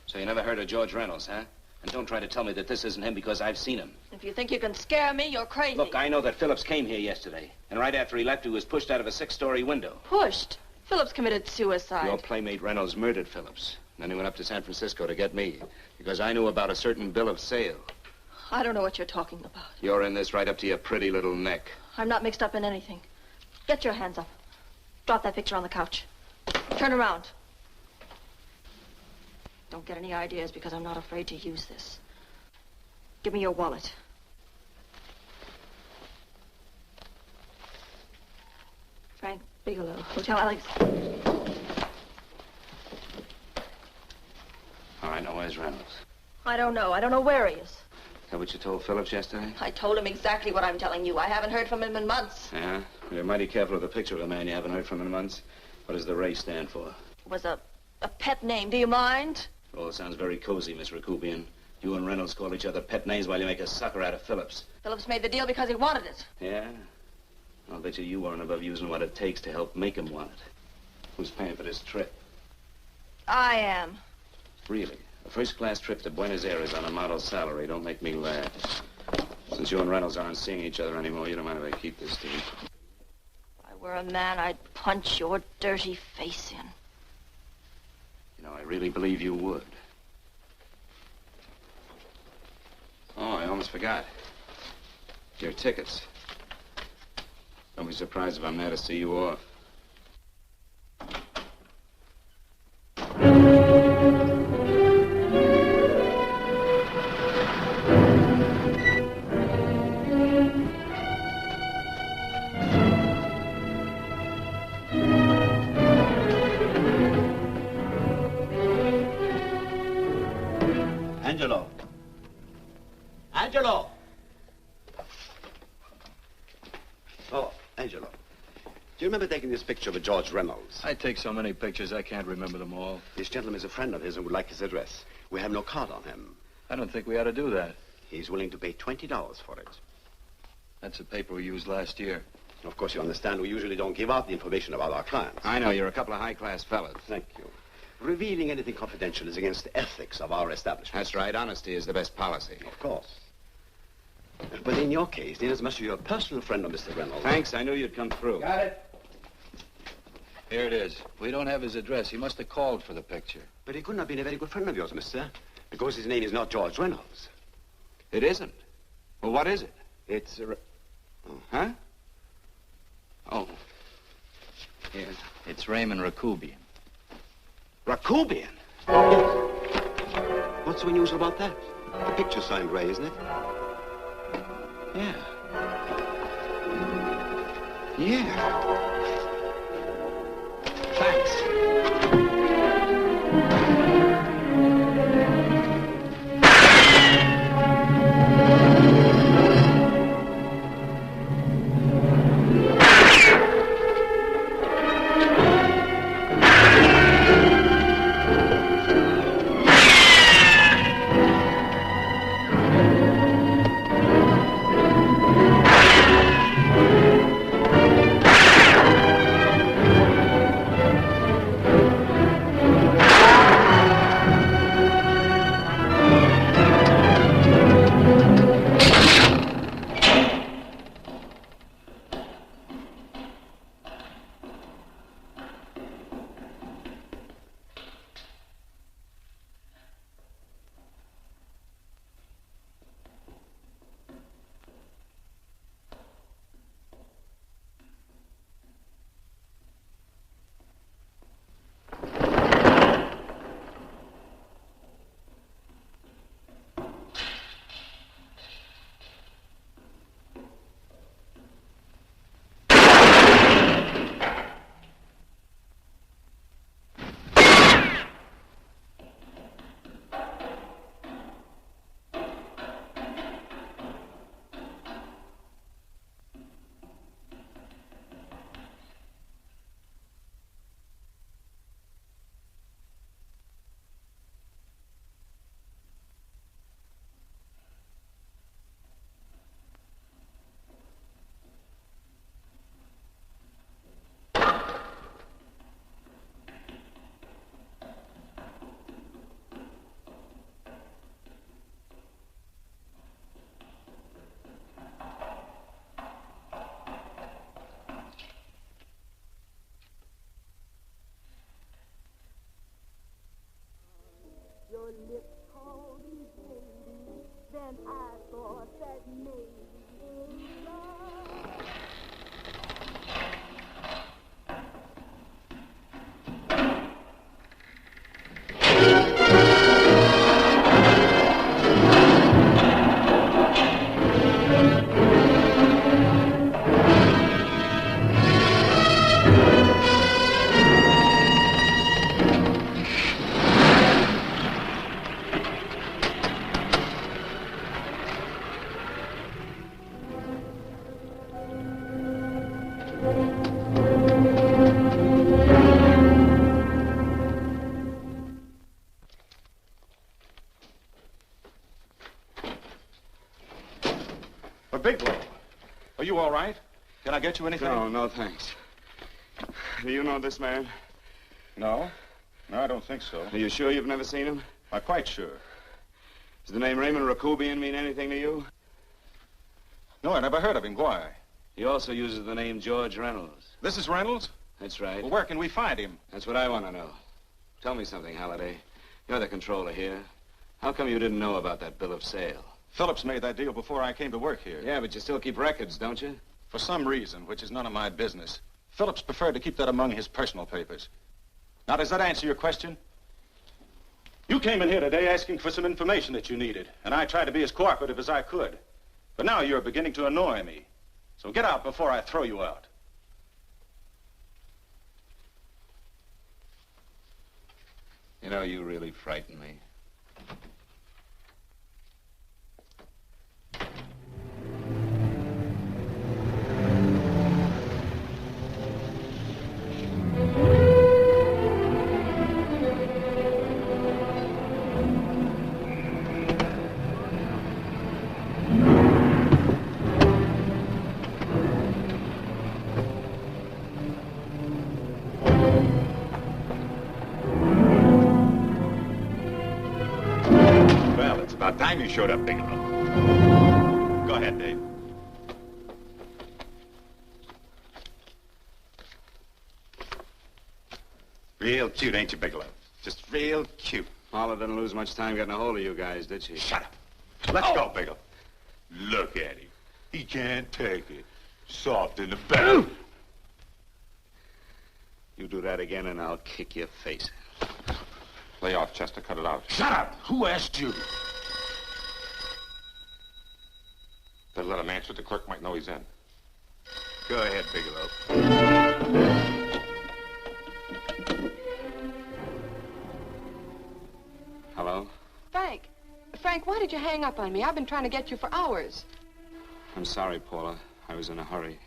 So you never heard of George Reynolds, huh? And don't try to tell me that this isn't him because I've seen him. If you think you can scare me, you're crazy. Look, I know that Phillips came here yesterday. And right after he left, he was pushed out of a 6-story window. Pushed? Phillips committed suicide. Your playmate Reynolds murdered Phillips. Then he went up to San Francisco to get me. Because I knew about a certain bill of sale. I don't know what you're talking about. You're in this right up to your pretty little neck. I'm not mixed up in anything. Get your hands up. Drop that picture on the couch. Turn around. Don't get any ideas because I'm not afraid to use this. Give me your wallet. Frank Bigelow, Hotel Alex. All right, now where's Reynolds? I don't know. I don't know where he is. Is that what you told Phillips yesterday? I told him exactly what I'm telling you. I haven't heard from him in months. Yeah? You're mighty careful of the picture of a man you haven't heard from in months. What does the Ray stand for? It was a pet name. Do you mind? Oh, it sounds very cozy, Miss Rakubian. You and Reynolds call each other pet names while you make a sucker out of Phillips. Phillips made the deal because he wanted it. Yeah? I'll bet you weren't above using what it takes to help make him want it. Who's paying for this trip? I am. Really? A first-class trip to Buenos Aires on a model salary. Don't make me laugh. Since you and Reynolds aren't seeing each other anymore, you don't mind if I keep this, do you? If I were a man, I'd punch your dirty face in. You know, I really believe you would. Oh, I almost forgot. Your tickets. Don't be surprised if I'm there to see you off. Angelo. Angelo! Angelo, do you remember taking this picture of a George Reynolds? I take so many pictures, I can't remember them all. This gentleman is a friend of his and would like his address. We have no card on him. I don't think we ought to do that. He's willing to pay $20 for it. That's the paper we used last year. Of course, you understand we usually don't give out the information about our clients. I know, you're a couple of high-class fellas. Thank you. Revealing anything confidential is against the ethics of our establishment. That's right. Honesty is the best policy. Of course. But in your case, inasmuch as you're a personal friend of Mr. Reynolds... Thanks. I knew you'd come through. Got it. Here it is. We don't have his address. He must have called for the picture. But he couldn't have been a very good friend of yours, mister, because his name is not George Reynolds. It isn't? Well, what is it? It's a... Huh? Oh. Here. It's Raymond Rakubian. Rakubian? Yes. What's so unusual about that? The picture's signed Ray, isn't it? Yeah. Yeah. Thanks. Your lips called me baby, then I thought that maybe love. Bigelow, are you all right? Can I get you anything? No, thanks. Do you know this man? No. No, I don't think so. Are you sure you've never seen him? I'm quite sure. Does the name Raymond Rakubian mean anything to you? No, I never heard of him. Why? He also uses the name George Reynolds. This is Reynolds? That's right. Well, where can we find him? That's what I want to know. Tell me something, Halliday. You're the controller here. How come you didn't know about that bill of sale? Phillips made that deal before I came to work here. Yeah, but you still keep records, don't you? For some reason, which is none of my business, Phillips preferred to keep that among his personal papers. Now, does that answer your question? You came in here today asking for some information that you needed, and I tried to be as cooperative as I could. But now you're beginning to annoy me. So get out before I throw you out. You know, you really frighten me. About time you showed up, Bigelow. Go ahead, Dave. Real cute, ain't you, Bigelow? Just real cute. Paula didn't lose much time getting a hold of you guys, did she? Shut up. Let's go, Bigelow. Look at him. He can't take it. Soft in the back. You do that again and I'll kick your face. Lay off, Chester. Cut it out. Shut up! Who asked you? Better let him answer. The clerk might know he's in. Go ahead, Bigelow. Hello? Frank. Frank, why did you hang up on me? I've been trying to get you for hours. I'm sorry, Paula. I was in a hurry.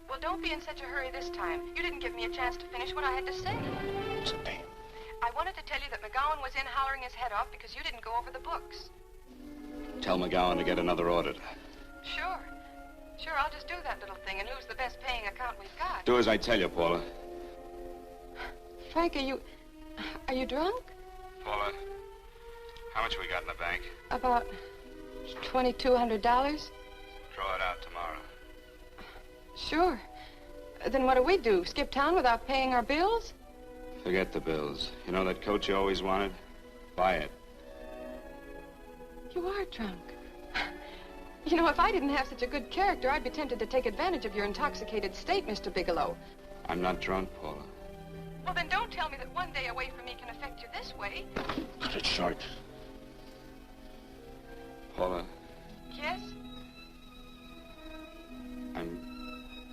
Well, don't be in such a hurry this time. You didn't give me a chance to finish what I had to say. What's the name? I wanted to tell you that McGowan was in hollering his head off because you didn't go over the books. Tell McGowan to get another auditor. Sure. Sure, I'll just do that little thing and lose the best paying account we've got. Do as I tell you, Paula. Frank, are you drunk? Paula, how much we got in the bank? About $2,200. Draw it out tomorrow. Sure. Then what do? Skip town without paying our bills? Forget the bills. You know that coat you always wanted? Buy it. You are drunk. You know, if I didn't have such a good character, I'd be tempted to take advantage of your intoxicated state, Mr. Bigelow. I'm not drunk, Paula. Well, then don't tell me that one day away from me can affect you this way. Cut it short. Paula, Yes?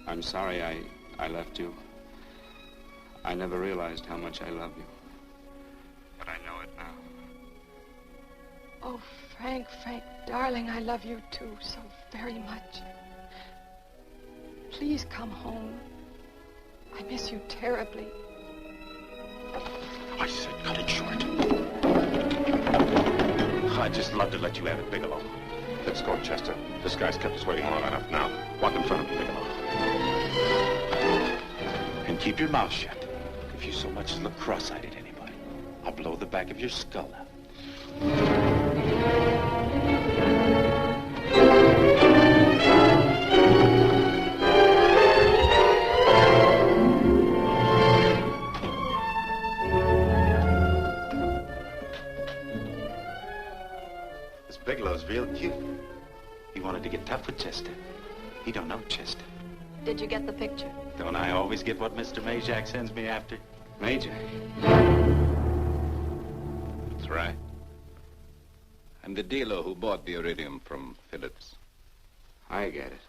I'm sorry I left you. I never realized how much I love you. But I know it now. Oh, Frank, darling, I love you too so very much. Please come home. I miss you terribly. I said cut it short. I'd just love to let you have it, Bigelow. Let's go, Chester. This guy's kept us waiting long enough now. Walk in front of me, Bigelow. And keep your mouth shut. If you so much as look cross-eyed at anybody, I'll blow the back of your skull out. This Bigelow's real cute. He wanted to get tough with Chester. He don't know Chester. Did you get the picture? Don't I always get what Mr. Majak sends me after? Majak? That's right. I'm the dealer who bought the iridium from Phillips. I get it.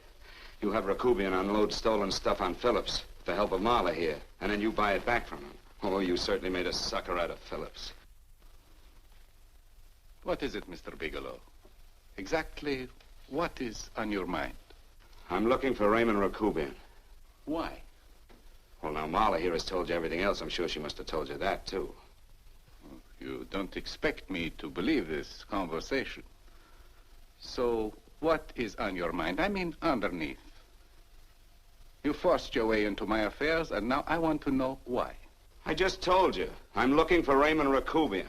You have Rakubian unload stolen stuff on Phillips with the help of Marla here, and then you buy it back from him. Oh, you certainly made a sucker out of Phillips. What is it, Mr. Bigelow? Exactly what is on your mind? I'm looking for Raymond Rakubian. Why? Well, now, Marla here has told you everything else. I'm sure she must have told you that, too. You don't expect me to believe this conversation. So, what is on your mind? I mean, underneath. You forced your way into my affairs, and now I want to know why. I just told you. I'm looking for Raymond Rakubian.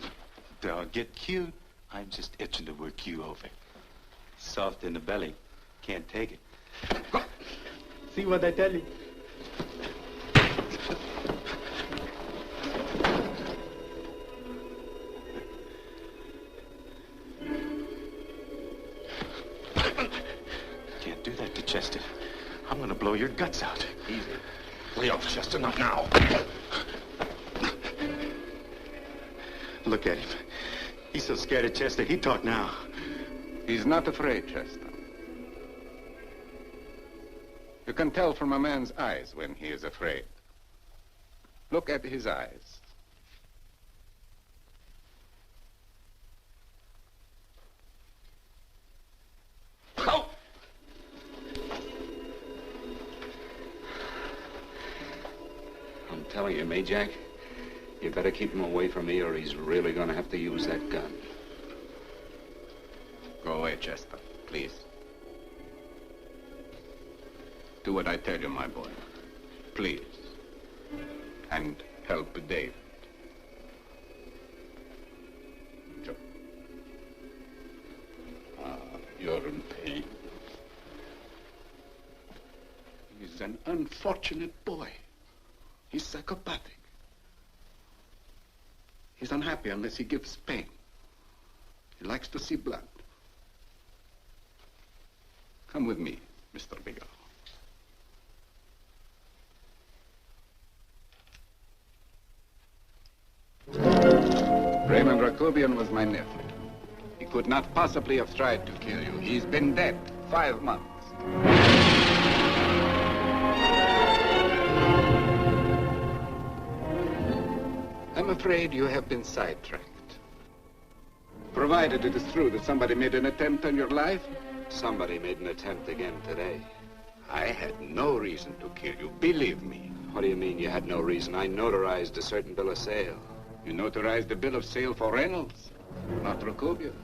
Don't get cute. I'm just itching to work you over. Soft in the belly. Can't take it. See what I tell you? Can't do that to Chester. I'm gonna blow your guts out. Easy. Lay off, Chester, not now. Look at him. He's so scared of Chester, he'd talk now. He's not afraid, Chester. You can tell from a man's eyes when he is afraid. Look at his eyes. Oh! I'm telling you, Majak, you better keep him away from me or he's really going to have to use that gun. Go away, Chester, please. Do what I tell you, my boy. Please. And help Dave. Joe. unfortunate boy. He's psychopathic. He's unhappy unless he gives pain. He likes to see blood. Come with me, Mr. Bigelow. Raymond Rakubian was my nephew. He could not possibly have tried to kill you. He's been dead 5 months. I'm afraid you have been sidetracked. Provided it is true that somebody made an attempt on your life. Somebody made an attempt again today. I had no reason to kill you, believe me. What do you mean you had no reason? I notarized a certain bill of sale. You notarized the bill of sale for Reynolds, not Rakubian.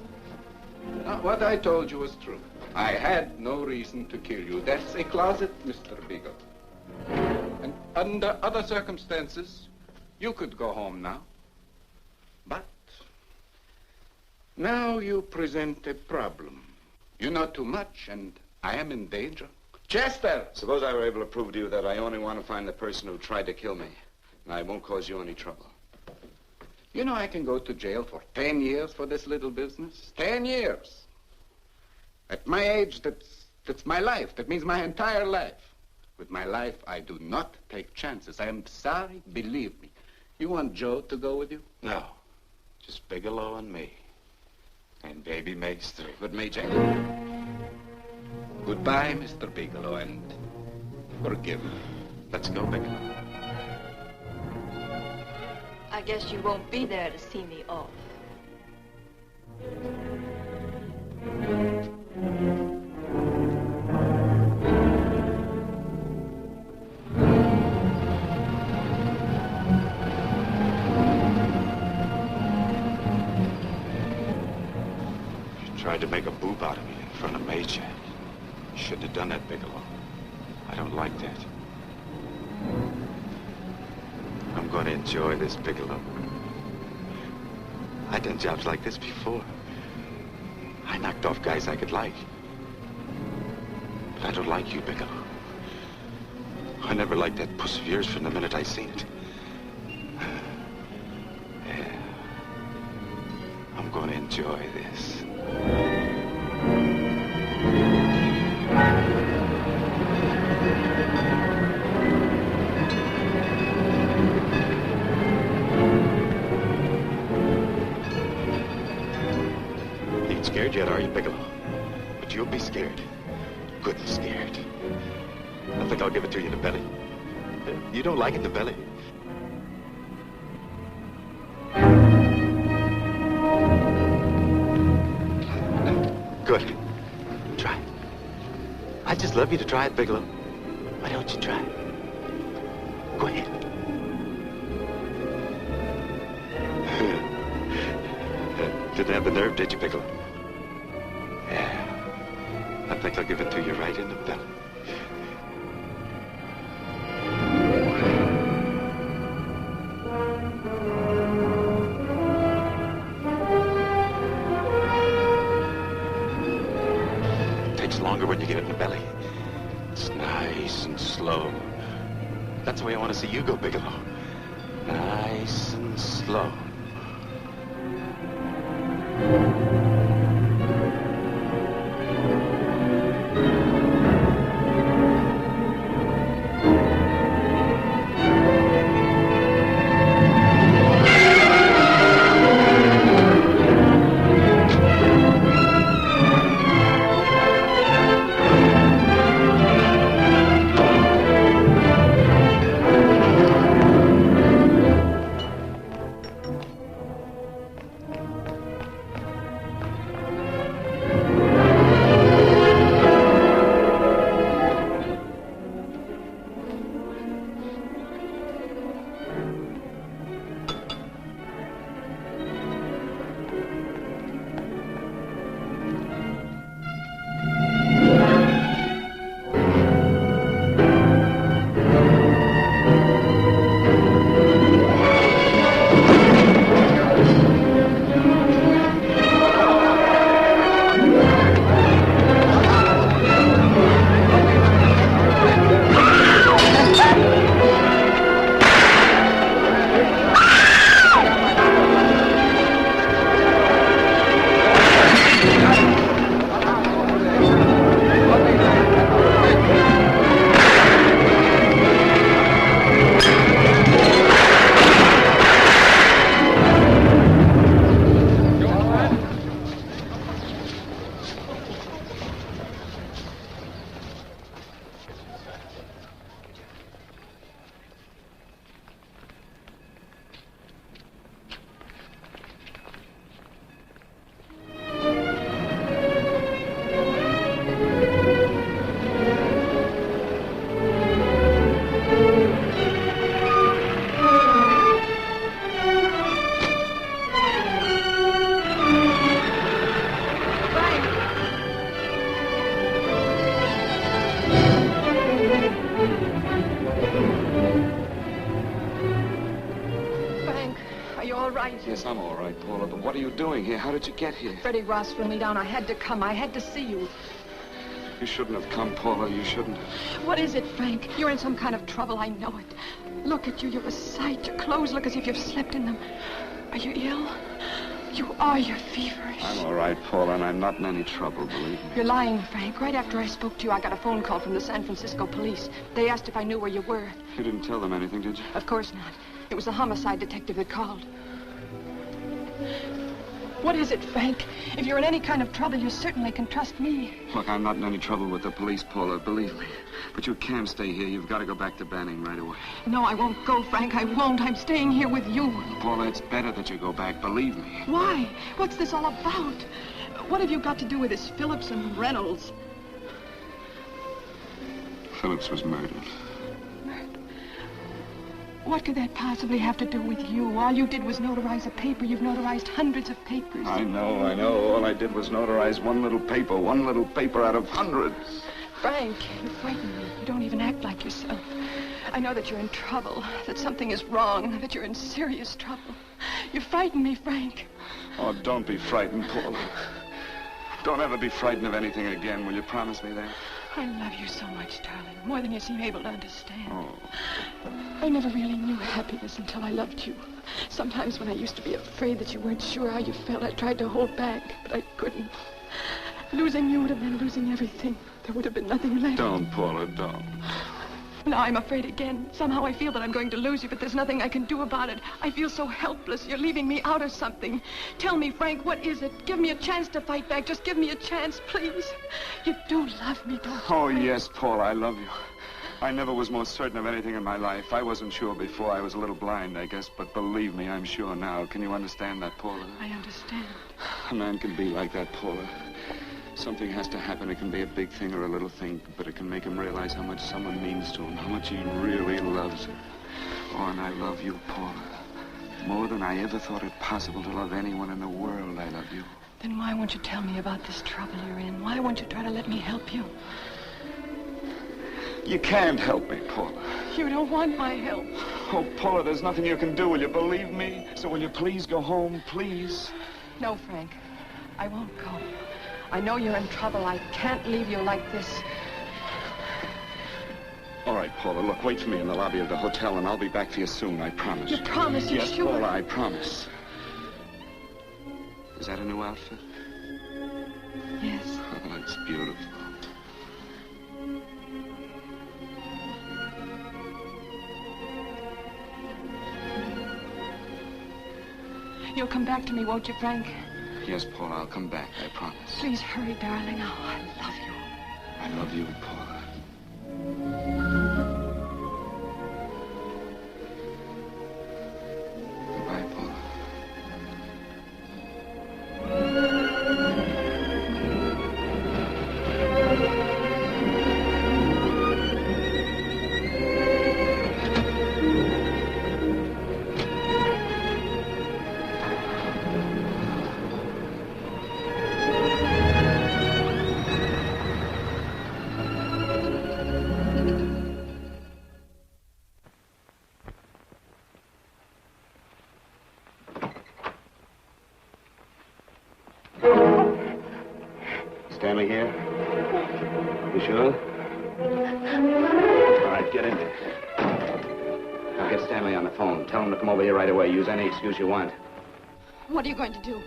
Now, what I told you was true. I had no reason to kill you. That's a closet, Mr. Bigelow. And under other circumstances, you could go home now. But now you present a problem. You know too much, and I am in danger. Chester! Suppose I were able to prove to you that I only want to find the person who tried to kill me, and I won't cause you any trouble. You know I can go to jail for 10 years for this little business. 10 years. At my age, that's my life. That means my entire life. With my life, I do not take chances. I am sorry, believe me. You want Joe to go with you? No. Just Bigelow and me. And baby Mace, too. But Major, goodbye, Mr. Bigelow, and forgive me. Let's go, Bigelow. I guess you won't be there to see me off. You tried to make a boob out of me in front of Majak. You shouldn't have done that, Bigelow. I don't like that. I'm going to enjoy this, Bigelow. I've done jobs like this before. I knocked off guys I could like. But I don't like you, Bigelow. I never liked that puss of yours from the minute I seen it. Yeah. I'm going to enjoy this. Scared yet, are you, Bigelow? But you'll be scared. Good and scared. I think I'll give it to you in the belly. You don't like it in the belly? Good. Try it. I'd just love you to try it, Bigelow. Why don't you try it? Go ahead. Didn't have the nerve, did you, Bigelow? Yeah. I think I'll give it to you right in the belly. It takes longer when you get it in the belly. It's nice and slow. That's the way I want to see you go, Bigelow. Nice and slow. all right? Yes, I'm all right, Paula, but what are you doing here? How did you get here? Freddie Ross flew me down. I had to come. I had to see you. You shouldn't have come, Paula. You shouldn't have. What is it, Frank? You're in some kind of trouble. I know it. Look at you. You're a sight. Your clothes look as if you've slept in them. Are you ill? You are. You're feverish. I'm all right, Paula, and I'm not in any trouble, believe me. You're lying, Frank. Right after I spoke to you, I got a phone call from the San Francisco police. They asked if I knew where you were. You didn't tell them anything, did you? Of course not. It was the homicide detective that called. What is it, Frank? If you're in any kind of trouble, you certainly can trust me. Look, I'm not in any trouble with the police, Paula, believe me. But you can't stay here. You've got to go back to Banning right away. No, I won't go, Frank. I won't. I'm staying here with you. Paula, it's better that you go back, believe me. Why? What's this all about? What have you got to do with this Phillips and Reynolds? Phillips was murdered. What could that possibly have to do with you? All you did was notarize a paper. You've notarized hundreds of papers. I know. All I did was notarize one little paper out of hundreds. Frank, you frighten me. You don't even act like yourself. I know that you're in trouble, that something is wrong, that you're in serious trouble. You frighten me, Frank. Oh, don't be frightened, Paula. Don't ever be frightened of anything again. Will you promise me that? I love you so much, darling, more than you seem able to understand. Oh. I never really knew happiness until I loved you. Sometimes when I used to be afraid that you weren't sure how you felt, I tried to hold back, but I couldn't. Losing you would have been losing everything. There would have been nothing left. Don't, Paula, don't. Now I'm afraid again. Somehow I feel that I'm going to lose you, but there's nothing I can do about it. I feel so helpless. You're leaving me out of something. Tell me, Frank, what is it? Give me a chance to fight back. Just give me a chance, please. You do love me, don't you? Oh, yes, Paula, I love you. I never was more certain of anything in my life. I wasn't sure before. I was a little blind, I guess, but believe me, I'm sure now. Can you understand that, Paula? I understand. A man can be like that, Paula. Something has to happen. It can be a big thing or a little thing, but it can make him realize how much someone means to him, how much he really loves her. Oh, and I love you, Paula. More than I ever thought it possible to love anyone in the world, I love you. Then why won't you tell me about this trouble you're in? Why won't you try to let me help you? You can't help me, Paula. You don't want my help. Oh, Paula, there's nothing you can do. Will you believe me? So will you please go home, please? No, Frank. I won't go. I know you're in trouble. I can't leave you like this. All right, Paula, look, wait for me in the lobby of the hotel, and I'll be back for you soon, I promise. You promise? You're yes, sure? Paula, I promise. Is that a new outfit? Yes. Oh, it's beautiful. You'll come back to me, won't you, Frank? Yes, Paula, I'll come back, I promise. Please hurry, darling. Oh, I love you. I love you, Paula. Goodbye, Paula. Stanley here? You sure? All right, get in there. Now get Stanley on the phone. Tell him to come over here right away. Use any excuse you want. What are you going to do?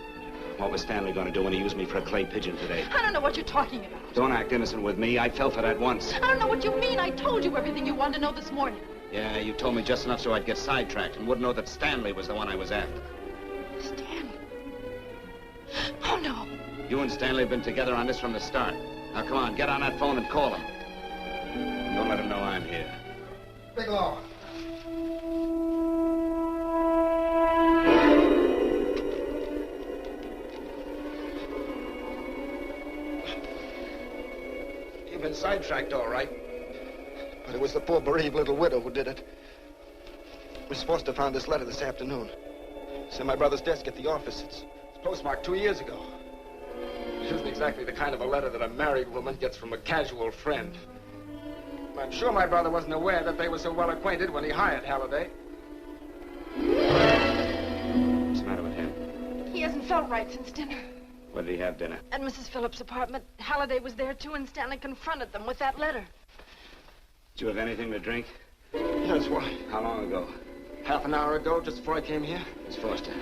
What was Stanley going to do when he used me for a clay pigeon today? I don't know what you're talking about. Don't act innocent with me. I fell for that once. I don't know what you mean. I told you everything you wanted to know this morning. Yeah, you told me just enough so I'd get sidetracked and wouldn't know that Stanley was the one I was after. Stanley? Oh, no. You and Stanley have been together on this from the start. Now, come on, get on that phone and call him. Don't let him know I'm here. Bigelow. You've been sidetracked, all right. But it was the poor bereaved little widow who did it. Miss Foster found this letter this afternoon. It's in my brother's desk at the office. It's postmarked 2 years ago. It isn't exactly the kind of a letter that a married woman gets from a casual friend. I'm sure my brother wasn't aware that they were so well acquainted when he hired Halliday. felt right since dinner. Where did he have dinner? At Mrs. Phillips' apartment. Halliday was there, too, and Stanley confronted them with that letter. Did you have anything to drink? Yes, why? How long ago? Half an hour ago, just before I came here. Miss Foster,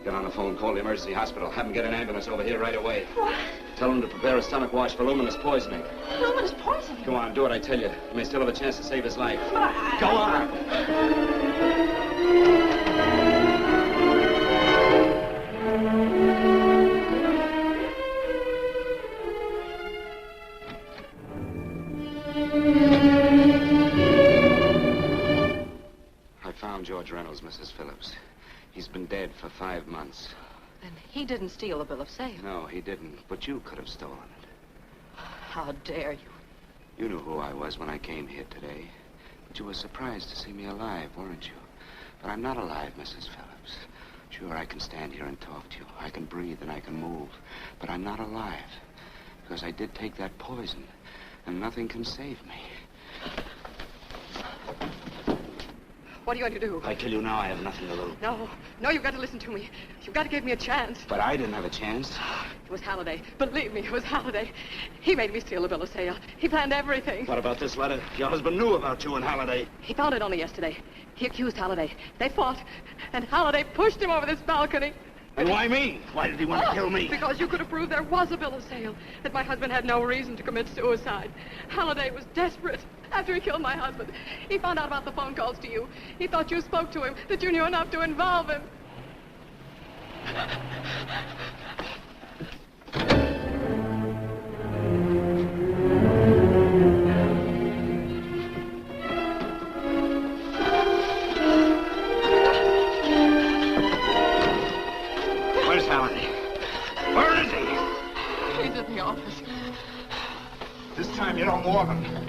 get on the phone, call the emergency hospital. Have them get an ambulance over here right away. What? Tell them to prepare a stomach wash for luminous poisoning. Luminous poisoning? Go on, do what I tell you. You may still have a chance to save his life. But Go on! I found George Reynolds, Mrs. Phillips. He's been dead for 5 months. Then he didn't steal the bill of sale. No, he didn't. But you could have stolen it. How dare you? You knew who I was when I came here today. But you were surprised to see me alive, weren't you? But I'm not alive, Mrs. Phillips. Sure, I can stand here and talk to you. I can breathe and I can move. But I'm not alive. Because I did take that poison. And nothing can save me. What are you going to do? I tell you now, I have nothing to lose. No, you've got to listen to me. You've got to give me a chance. But I didn't have a chance. It was Halliday. Believe me, it was Halliday. He made me steal the bill of sale. He planned everything. What about this letter? Your husband knew about you and Halliday. He found it only yesterday. He accused Halliday. They fought, and Halliday pushed him over this balcony. And why me? Why did he want to kill me? Because you could have proved there was a bill of sale, that my husband had no reason to commit suicide. Halliday was desperate. After he killed my husband, he found out about the phone calls to you. He thought you spoke to him, that you knew enough to involve him. Where's Halliday? Where is he? He's at the office. This time you don't want him.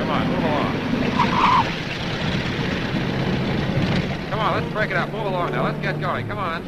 Come on, move along. Come on, let's break it up. Move along now. Let's get going. Come on.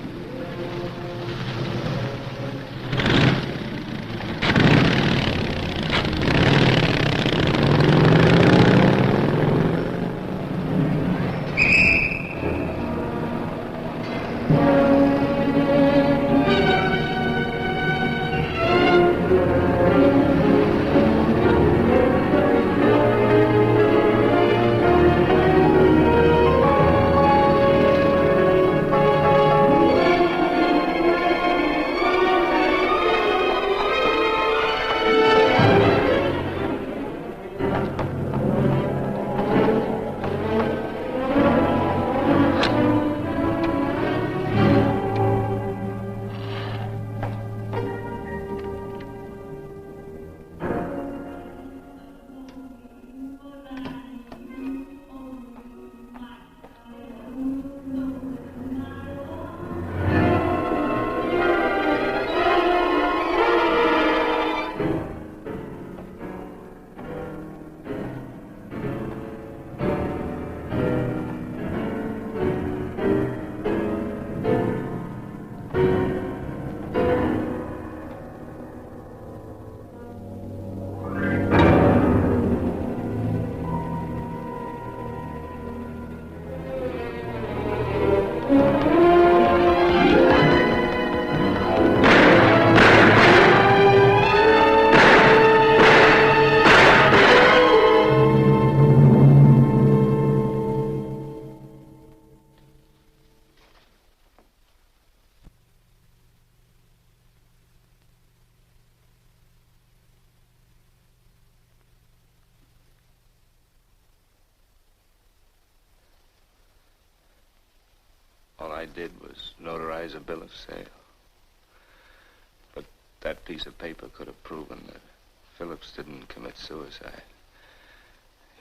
All I did was notarize a bill of sale. But that piece of paper could have proven that Phillips didn't commit suicide.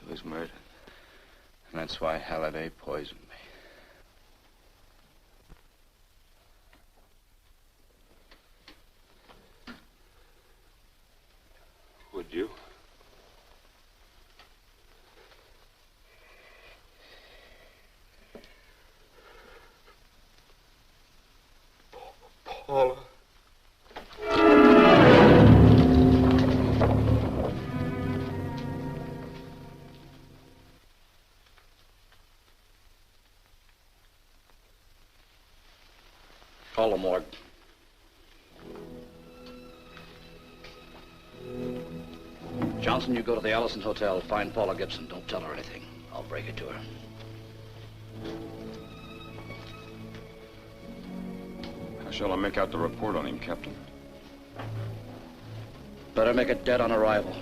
He was murdered. And that's why Halliday poisoned me. Would you? Paula. Call the morgue. Johnson, you go to the Allison Hotel. Find Paula Gibson. Don't tell her anything. I'll break it to her. How shall I make out the report on him, Captain? Better make it dead on arrival.